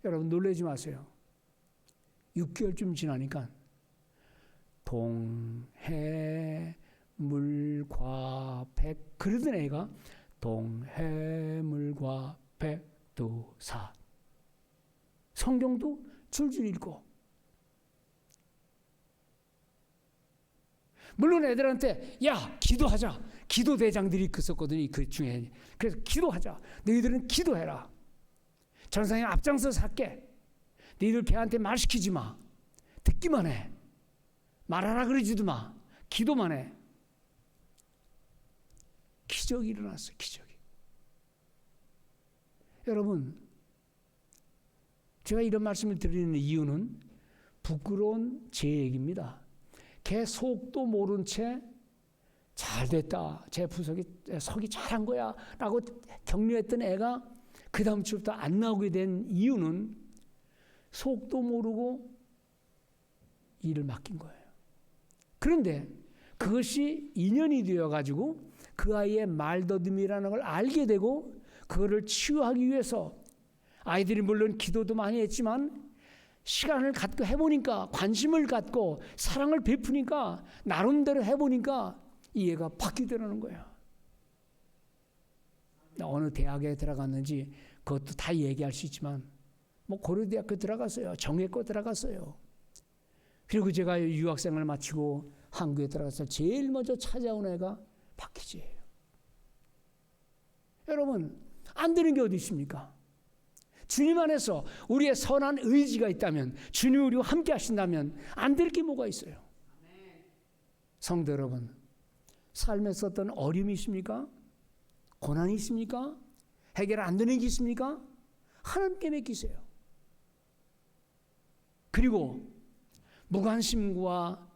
여러분 놀라지 마세요. 6개월쯤 지나니까 동해물과 그러던 애가 동해물과 백두산 성경도 줄줄 읽고, 물론 애들한테 야 기도하자. 기도 대장들이 있었거든요. 그 중에. 그래서 기도하자. 너희들은 기도해라. 전상에 앞장서서 할게. 너희들 걔한테 말 시키지 마. 듣기만 해. 말하라 그러지도 마. 기도만 해. 기적이 일어났어요. 기적이. 여러분, 제가 이런 말씀을 드리는 이유는 부끄러운 제 얘기입니다. 걔 속도 모른 채 잘됐다. 제 부석이 석이 잘한 거야. 라고 격려했던 애가 그 다음 주부터 안 나오게 된 이유는 속도 모르고 일을 맡긴 거예요. 그런데 그것이 인연이 되어가지고 그 아이의 말더듬이라는 걸 알게 되고 그거를 치유하기 위해서 아이들이 물론 기도도 많이 했지만 시간을 갖고 해보니까 관심을 갖고 사랑을 베푸니까 나름대로 해보니까 이 애가 바뀌더라는 거야. 어느 대학에 들어갔는지 그것도 다 얘기할 수 있지만 뭐 고려대학교 들어갔어요. 정예과 들어갔어요. 그리고 제가 유학생을 마치고 한국에 들어가서 제일 먼저 찾아온 애가 박희지예요. 여러분 안 되는 게 어디 있습니까? 주님 안에서 우리의 선한 의지가 있다면, 주님이 우리와 함께 하신다면 안 될 게 뭐가 있어요? 성도 여러분, 삶에서 어떤 어려움이 있습니까? 고난이 있습니까? 해결 안 되는 게 있습니까? 하나님께 맡기세요. 그리고 무관심과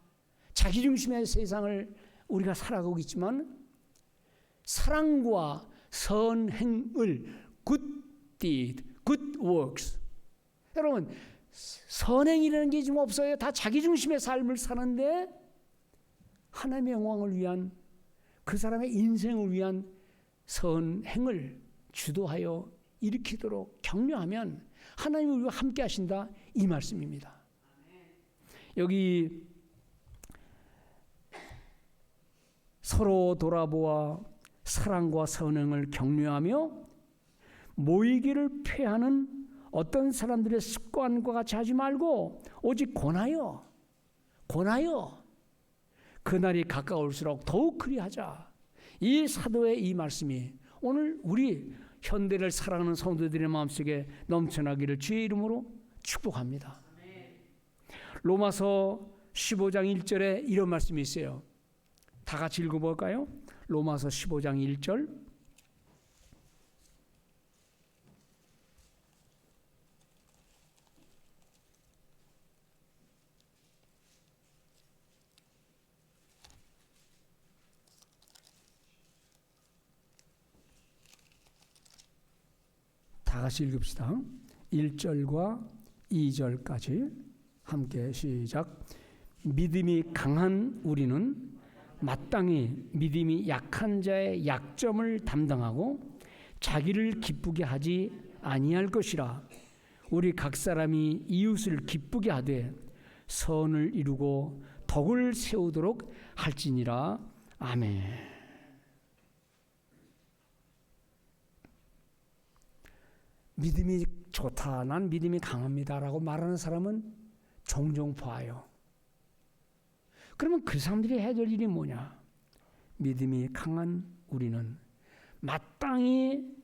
자기중심의 세상을 우리가 살아가고 있지만 사랑과 선행을 good deed, good works. 여러분 선행이라는 게 지금 없어요. 다 자기중심의 삶을 사는데 하나님의 영광을 위한 그 사람의 인생을 위한 선행을 주도하여 일으키도록 격려하면 하나님이 우리와 함께 하신다 이 말씀입니다. 여기 서로 돌아보아 사랑과 선행을 격려하며 모이기를 폐하는 어떤 사람들의 습관과 같이 하지 말고 오직 권하여 그날이 가까울수록 더욱 그리하자. 이 사도의 이 말씀이 오늘 우리 현대를 사랑하는 성도들의 마음속에 넘쳐나기를 주의 이름으로 축복합니다. 로마서 15장 1절에 이런 말씀이 있어요. 다 같이 읽어볼까요? 로마서 15장 1절. 다 같이 읽읍시다. 1절과 2절까지 함께 시작. 믿음이 강한 우리는 마땅히 믿음이 약한 자의 약점을 담당하고 자기를 기쁘게 하지 아니할 것이라. 우리 각 사람이 이웃을 기쁘게 하되 선을 이루고 덕을 세우도록 할지니라. 아멘. 믿음이 좋다, 난 믿음이 강합니다라고 말하는 사람은 종종 봐요. 그러면 그 사람들이 해야 될 일이 뭐냐? 믿음이 강한 우리는 마땅히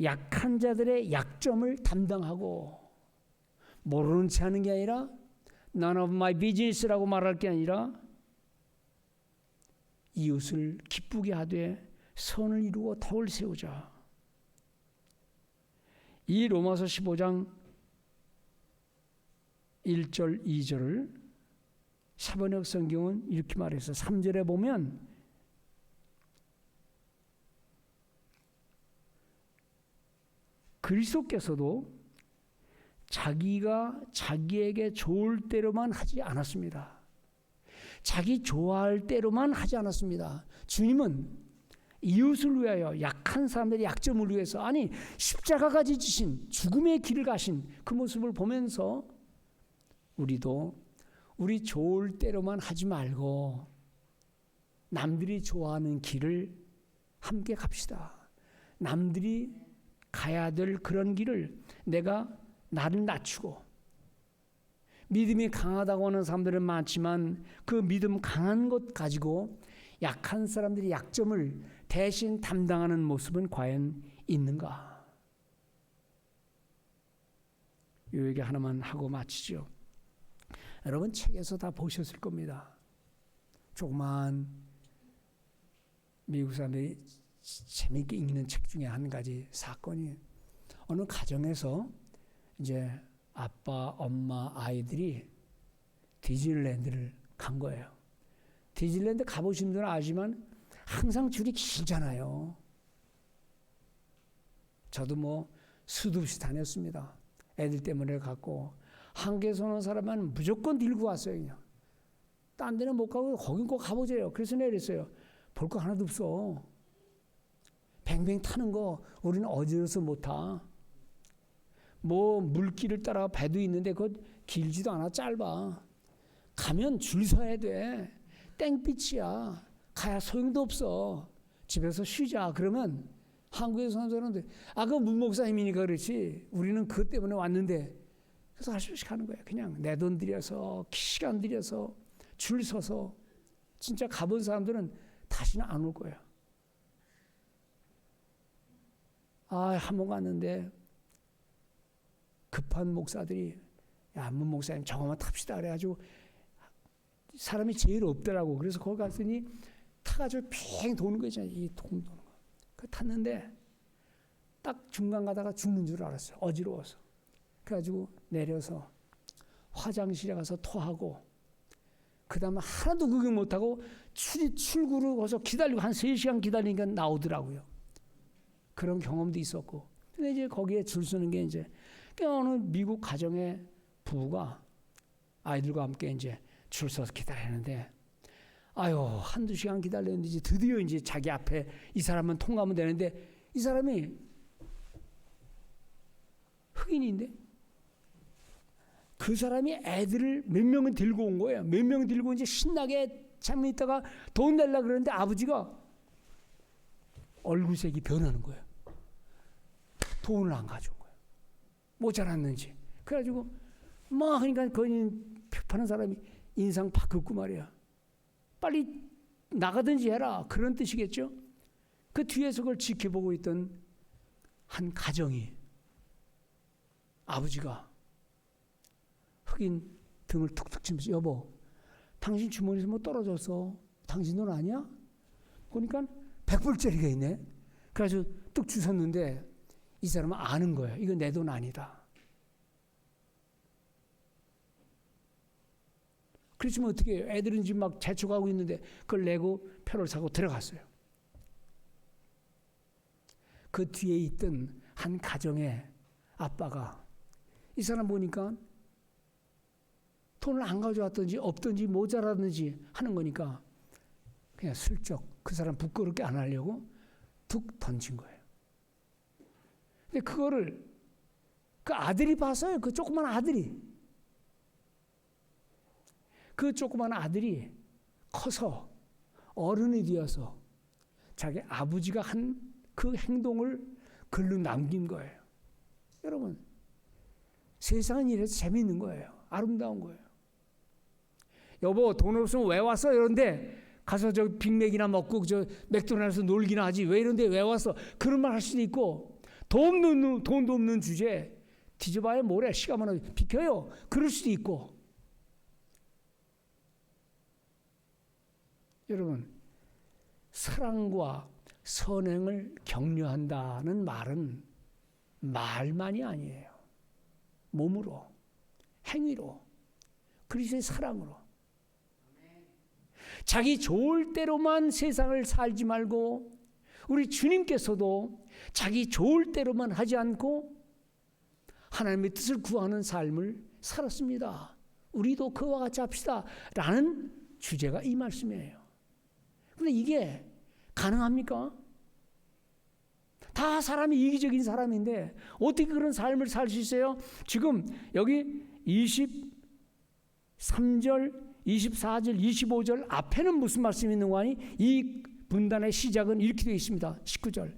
약한 자들의 약점을 담당하고, 모르는 체 하는 게 아니라 none of my business라고 말할 게 아니라 이웃을 기쁘게 하되 선을 이루고 덕을 세우자. 이 로마서 15장 1절 2절을 사번역 성경은 이렇게 말해서 3절에 보면 그리스도께서도 자기가 자기에게 좋을 대로만 하지 않았습니다. 자기 좋아할 대로만 하지 않았습니다. 주님은 이웃을 위하여, 약한 사람들의 약점을 위해서, 아니 십자가까지 지신 죽음의 길을 가신 그 모습을 보면서 우리도 우리 좋을 대로만 하지 말고 남들이 좋아하는 길을 함께 갑시다. 남들이 가야 될 그런 길을 내가 나를 낮추고, 믿음이 강하다고 하는 사람들은 많지만 그 믿음 강한 것 가지고 약한 사람들의 약점을 대신 담당하는 모습은 과연 있는가? 이 얘기 하나만 하고 마치죠. 여러분 책에서 다 보셨을 겁니다. 조그만 미국 사람들이 재미있게 읽는 책 중에 한 가지 사건이, 어느 가정에서 이제 아빠, 엄마, 아이들이 디즈니랜드를 간 거예요. 디즈니랜드 가보신 분들은 아시지만 항상 줄이 길잖아요. 저도 뭐 수도 없이 다녔습니다. 애들 때문에 갔고, 한국에서 오는 사람은 무조건 들고 왔어요. 그냥 딴 데는 못 가고 거긴 꼭 가보세요. 그래서 내가 그랬어요. 볼 거 하나도 없어. 뱅뱅 타는 거 우리는 어디로서 못 타. 뭐 물길을 따라 배도 있는데 그거 길지도 않아. 짧아. 가면 줄 서야 돼. 땡빛이야. 가야 소용도 없어. 집에서 쉬자. 그러면 한국에서 사는 사람들, 그거 문 목사님이니까 그렇지 우리는 그것 때문에 왔는데, 그래서 할 수 없이 가는 거야. 그냥 내 돈 들여서 시간 들여서 줄 서서. 진짜 가본 사람들은 다시는 안 올 거야. 한 번 갔는데 급한 목사들이, 야, 문 목사님 저거만 탑시다 그래가지고 사람이 제일 없더라고. 그래서 거기 갔더니 타가지고 팽 도는 거 있잖아요. 이 도는 거. 그 탔는데 딱 중간 가다가 죽는 줄 알았어요. 어지러워서. 그래가지고 내려서 화장실에 가서 토하고, 그 다음에 하나도 구경 못하고 출구로 가서 기다리고 한 3시간 기다리니까 나오더라고요. 그런 경험도 있었고. 근데 이제 거기에 줄 서는 게 이제 어느 미국 가정의 부부가 아이들과 함께 이제 줄 서서 기다리는데, 한두 시간 기다렸는데 이제 드디어 이제 자기 앞에 이 사람만 통과하면 되는데, 이 사람이 흑인인데 그 사람이 애들을 몇 명은 들고 온 거예요. 몇 명 들고 이제 신나게 잠깐 있다가 돈 내려고 그러는데 아버지가 얼굴색이 변하는 거예요. 돈을 안 가져온 거예요. 모자랐는지. 그래가지고 막 하니까 거기 파는 사람이 인상 바뀌었고 말이야. 빨리 나가든지 해라. 그런 뜻이겠죠. 그 뒤에서 그걸 지켜보고 있던 한 가정이 아버지가 흑인 등을 툭툭 치면서 여보 당신 주머니에서 뭐 떨어졌어. 당신 돈 아니야? 보니까 100불짜리가 있네. 그래서 뚝 주웠는데 이 사람은 아는 거예요. 이거 내 돈 아니다. 그렇지만 어떻게 해요? 애들은 지금 막 재촉하고 있는데 그걸 내고 표를 사고 들어갔어요. 그 뒤에 있던 한 가정의 아빠가 이 사람 보니까 돈을 안 가져왔든지 없든지 모자라든지 하는 거니까 그냥 슬쩍 그 사람 부끄럽게 안 하려고 툭 던진 거예요. 근데 그거를 그 아들이 봤어요. 그 조그만 아들이. 그 조그만 아들이 커서 어른이 되어서 자기 아버지가 한 그 행동을 글로 남긴 거예요. 여러분, 세상은 이래서 재미있는 거예요. 아름다운 거예요. 여보, 돈 없으면 왜 왔어? 이런데 가서 저 빅맥이나 먹고 저 맥도날드에서 놀기나 하지. 왜 이런데 왜 왔어? 그런 말 할 수도 있고, 돈도 없는 주제에 뒤져봐야 뭐래? 시간만 비켜요. 그럴 수도 있고. 여러분, 사랑과 선행을 격려한다는 말은 말만이 아니에요. 몸으로, 행위로, 그리스도의 사랑으로. 자기 좋을 대로만 세상을 살지 말고 우리 주님께서도 자기 좋을 대로만 하지 않고 하나님의 뜻을 구하는 삶을 살았습니다. 우리도 그와 같이 합시다 라는 주제가 이 말씀이에요. 그런데 이게 가능합니까? 다 사람이 이기적인 사람인데 어떻게 그런 삶을 살 수 있어요? 지금 여기 23절, 24절, 25절 앞에는 무슨 말씀이 있는 거 아니? 이 분단의 시작은 이렇게 되어 있습니다. 19절.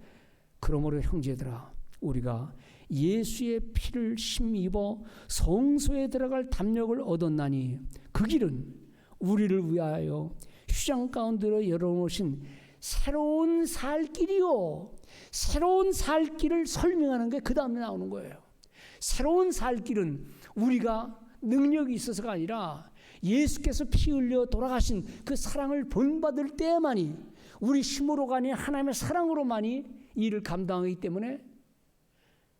그러므로 형제들아 우리가 예수의 피를 힘입어 성소에 들어갈 담력을 얻었나니 그 길은 우리를 위하여 휴장 가운데로 열어놓으신 새로운 살 길이요. 새로운 살 길을 설명하는 게 그 다음에 나오는 거예요. 새로운 살 길은 우리가 능력이 있어서가 아니라 예수께서 피 흘려 돌아가신 그 사랑을 본받을 때만이 우리 힘으로가 아닌 하나님의 사랑으로만이 이 일을 감당하기 때문에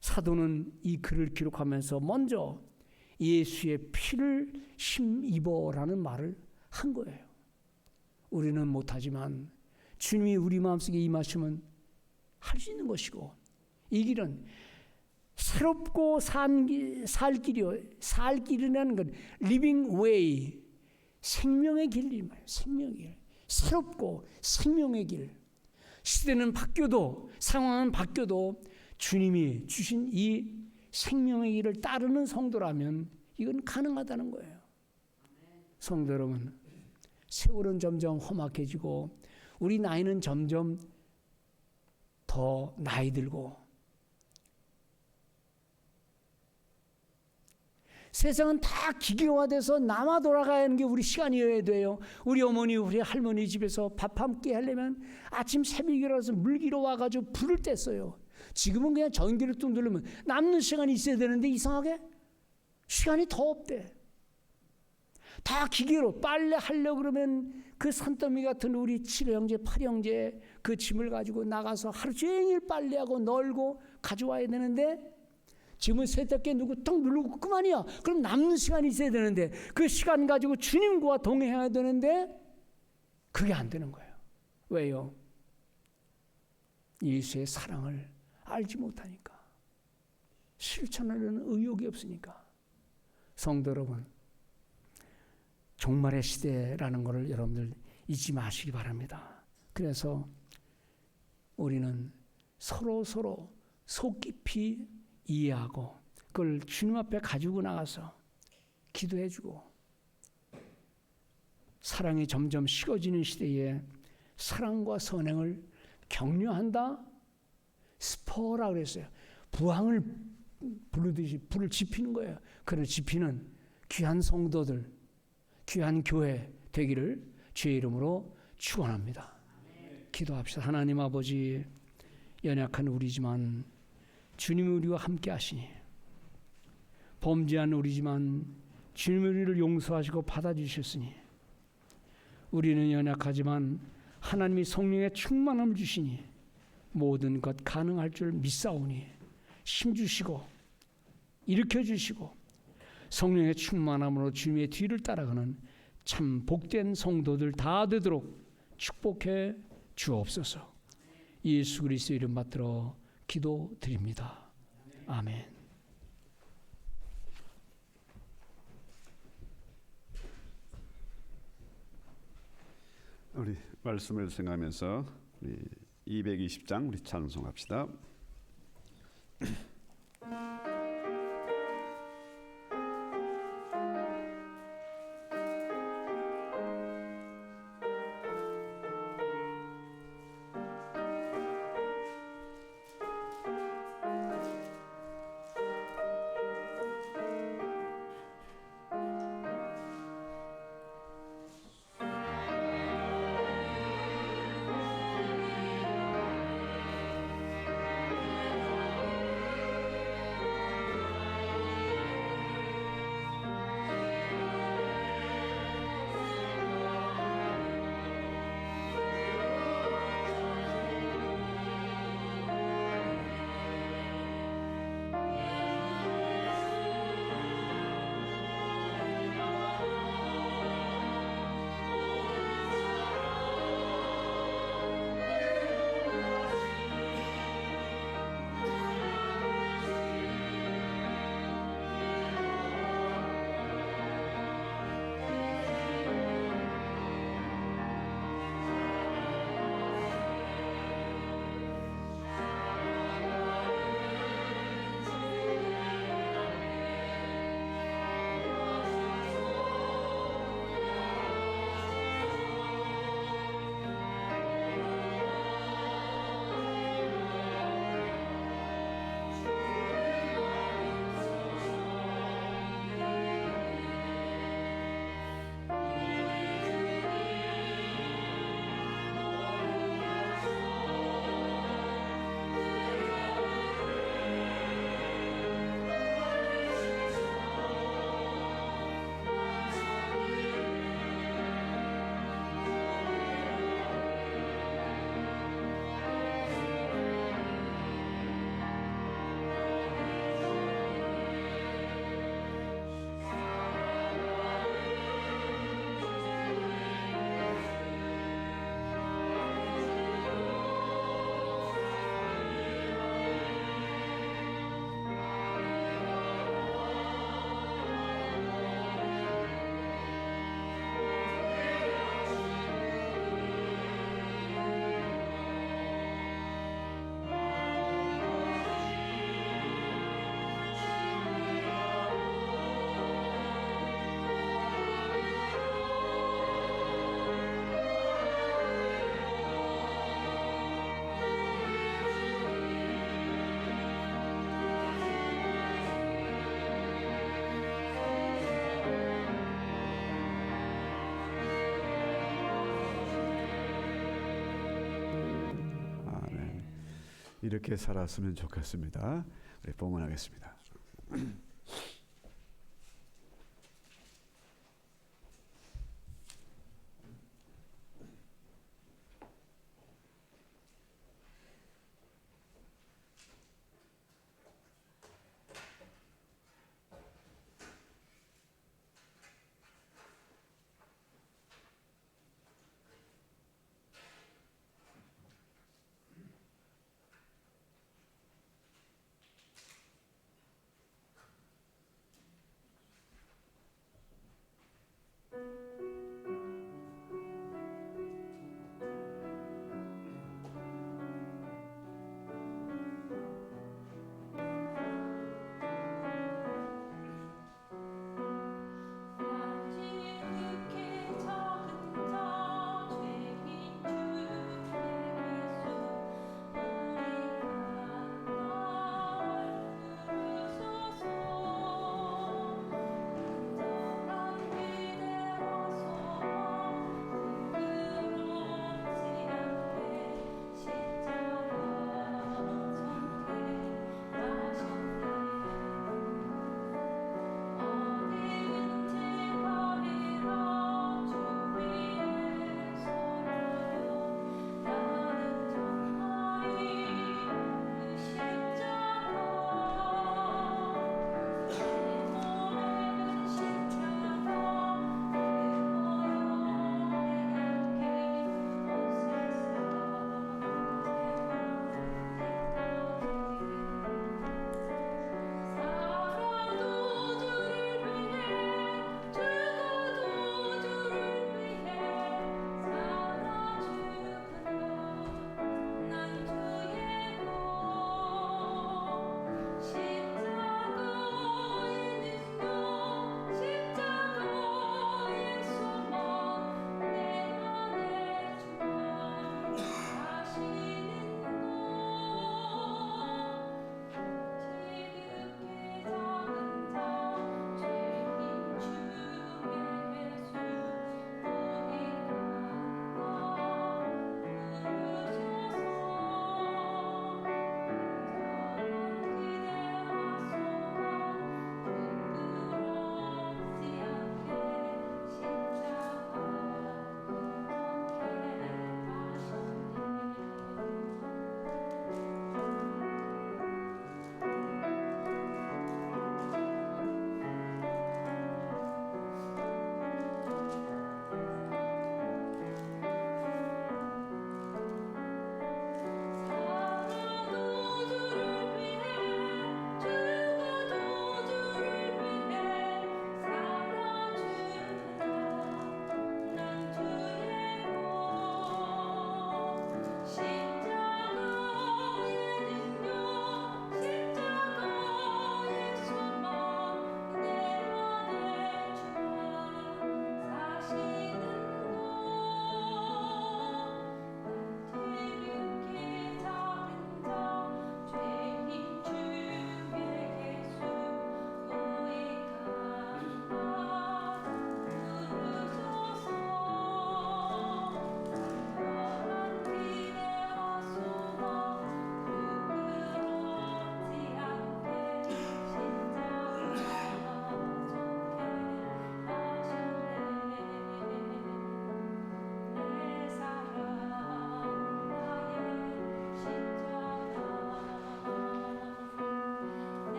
사도는 이 글을 기록하면서 먼저 예수의 피를 힘입어라는 말을 한 거예요. 우리는 못하지만 주님이 우리 마음속에 임하시면 할 수 있는 것이고 이 길은 새롭고 살 길이요. 살 길이라는 건 living way, 생명의 길이 말이에요. 생명의 길. 새롭고 생명의 길. 시대는 바뀌어도 상황은 바뀌어도 주님이 주신 이 생명의 길을 따르는 성도라면 이건 가능하다는 거예요. 성도 여러분, 세월은 점점 험악해지고 우리 나이는 점점 더 나이 들고 세상은 다 기계화돼서 남아 돌아가야 하는 게 우리 시간이어야 돼요. 우리 어머니, 우리 할머니 집에서 밥 함께 하려면 아침 새벽에 일어나서 물기로 와가지고 불을 뗐어요. 지금은 그냥 전기를 뚝 누르면 남는 시간이 있어야 되는데 이상하게 시간이 더 없대. 다 기계로 빨래 하려고 그러면 그 산더미 같은 우리 7형제, 8형제 그 짐을 가지고 나가서 하루 종일 빨래하고 널고 가져와야 되는데 지금은 세탁기에 누구 턱 누르고 그만이야. 그럼 남는 시간이 있어야 되는데 그 시간 가지고 주님과 동행해야 되는데 그게 안 되는 거예요. 왜요? 예수의 사랑을 알지 못하니까. 실천하려는 의욕이 없으니까. 성도 여러분, 종말의 시대라는 것을 여러분들 잊지 마시기 바랍니다. 그래서 우리는 서로 속 깊이 이해하고 그걸 주님 앞에 가지고 나가서 기도해주고 사랑이 점점 식어지는 시대에 사랑과 선행을 격려한다. 스포라 그랬어요. 부항을 부르듯이 불을 지피는 거예요. 그를 지피는 귀한 성도들, 귀한 교회 되기를 주의 이름으로 축원합니다. 기도합시다. 하나님 아버지, 연약한 우리지만 주님이 우리와 함께 하시니, 범죄한 우리지만 주님이 우리를 용서하시고 받아주셨으니, 우리는 연약하지만 하나님이 성령의 충만함을 주시니 모든 것 가능할 줄 믿사오니 힘주시고 일으켜주시고 성령의 충만함으로 주님의 뒤를 따라가는 참 복된 성도들 다 되도록 축복해 주옵소서. 예수 그리스도 이름 받들어 기도드립니다. 아멘. 우리 말씀을 생각하면서 우리 220장 우리 찬송합시다. 이렇게 살았으면 좋겠습니다. 우리 봉헌하겠습니다.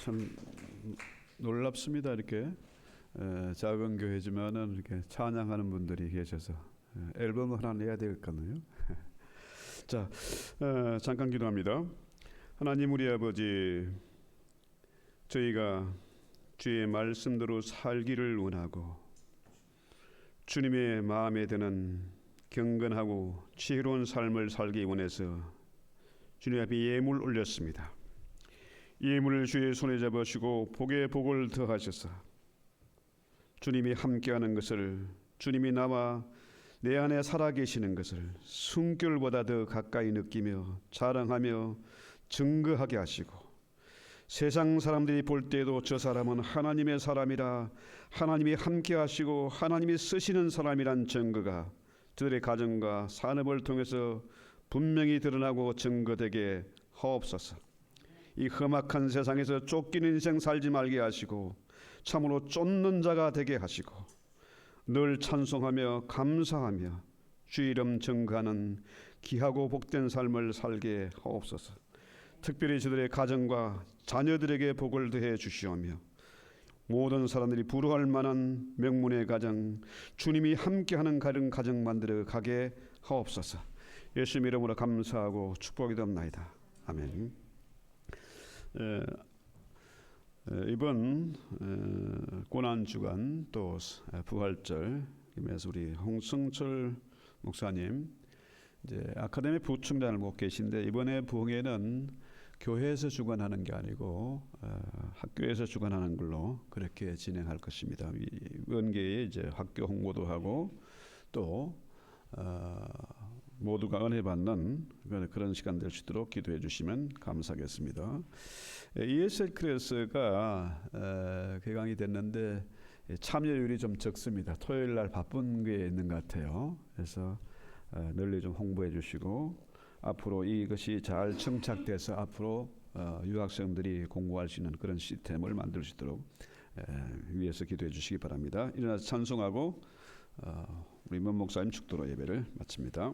참 놀랍습니다. 이렇게 작은 교회지만은 이렇게 찬양하는 분들이 계셔서 앨범을 하나 내야 되겠거든요. 자, 잠깐 기도합니다. 하나님 우리 아버지, 저희가 주의 말씀대로 살기를 원하고 주님의 마음에 드는 경건하고 지혜로운 삶을 살기 원해서 주님 앞에 예물 올렸습니다. 예물을 주의 손에 잡으시고 복에 복을 더하셔서 주님이 함께하는 것을, 주님이 나와 내 안에 살아계시는 것을 숨결보다 더 가까이 느끼며 자랑하며 증거하게 하시고, 세상 사람들이 볼 때에도 저 사람은 하나님의 사람이라, 하나님이 함께 하시고 하나님이 쓰시는 사람이란 증거가 저들의 가정과 산업을 통해서 분명히 드러나고 증거되게 하옵소서. 이 험악한 세상에서 쫓기는 인생 살지 말게 하시고 참으로 쫓는 자가 되게 하시고 늘 찬송하며 감사하며 주 이름 증거하는 귀하고 복된 삶을 살게 하옵소서. 특별히 저들의 가정과 자녀들에게 복을 더해 주시오며 모든 사람들이 부러워할 만한 명문의 가정, 주님이 함께하는 가정 만들어 가게 하옵소서. 예수님 이름으로 감사하고 축복이옵나이다. 아멘. 이번 고난주간 또 부활절 김에서 우리 홍승철 목사님 이제 아카데미 부총장을 맡고 계신데, 이번에 부흥회는 교회에서 주관하는 게 아니고 학교에서 주관하는 걸로 그렇게 진행할 것입니다. 이번 기회에 이제 학교 홍보도 하고 또 모두가 은혜 받는 그런 시간 될 수 있도록 기도해 주시면 감사하겠습니다. ESL 클래스가 개강이 됐는데 참여율이 좀 적습니다. 토요일 날 바쁜 게 있는 것 같아요. 그래서 널리 좀 홍보해 주시고 앞으로 이것이 잘 정착돼서 앞으로 유학생들이 공부할 수 있는 그런 시스템을 만들 수 있도록 위해서 기도해 주시기 바랍니다. 일어나서 찬송하고 우리 문 목사님 축도로 예배를 마칩니다.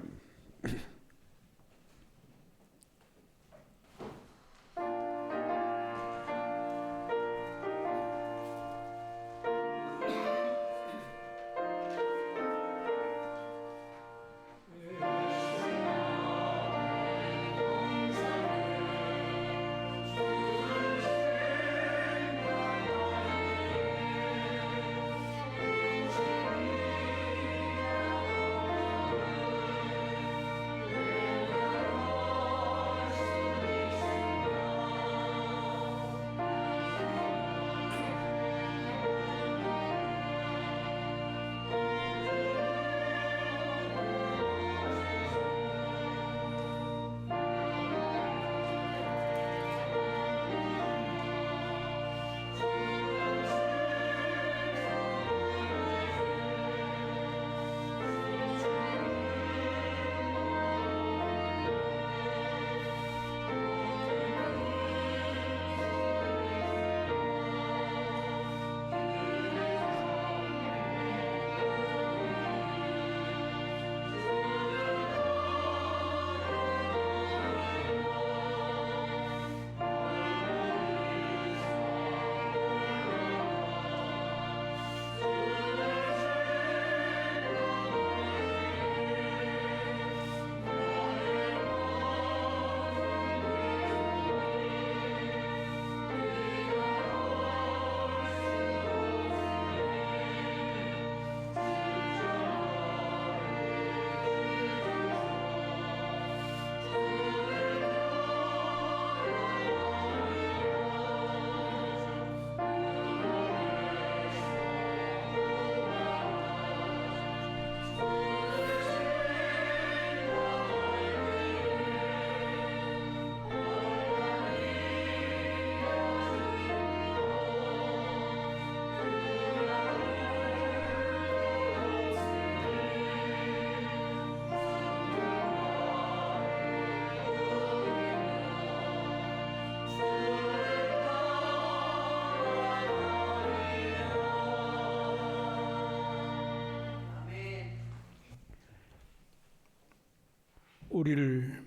우리를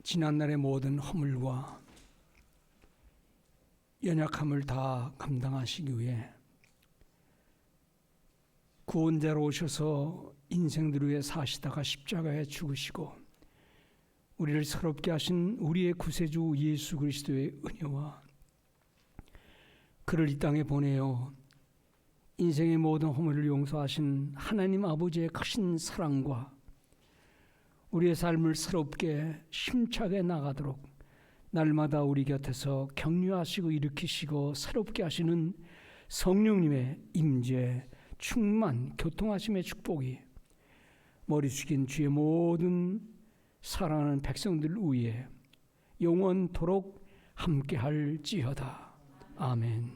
지난날의 모든 허물과 연약함을 다 감당하시기 위해 구원자로 오셔서 인생들 위해 사시다가 십자가에 죽으시고 우리를 새롭게 하신 우리의 구세주 예수 그리스도의 은혜와 그를 이 땅에 보내어 인생의 모든 허물을 용서하신 하나님 아버지의 크신 사랑과 우리의 삶을 새롭게 힘차게 나가도록 날마다 우리 곁에서 격려하시고 일으키시고 새롭게 하시는 성령님의 임재, 충만, 교통하심의 축복이 머리 숙인 주의 모든 사랑하는 백성들 위에 영원토록 함께할지어다. 아멘.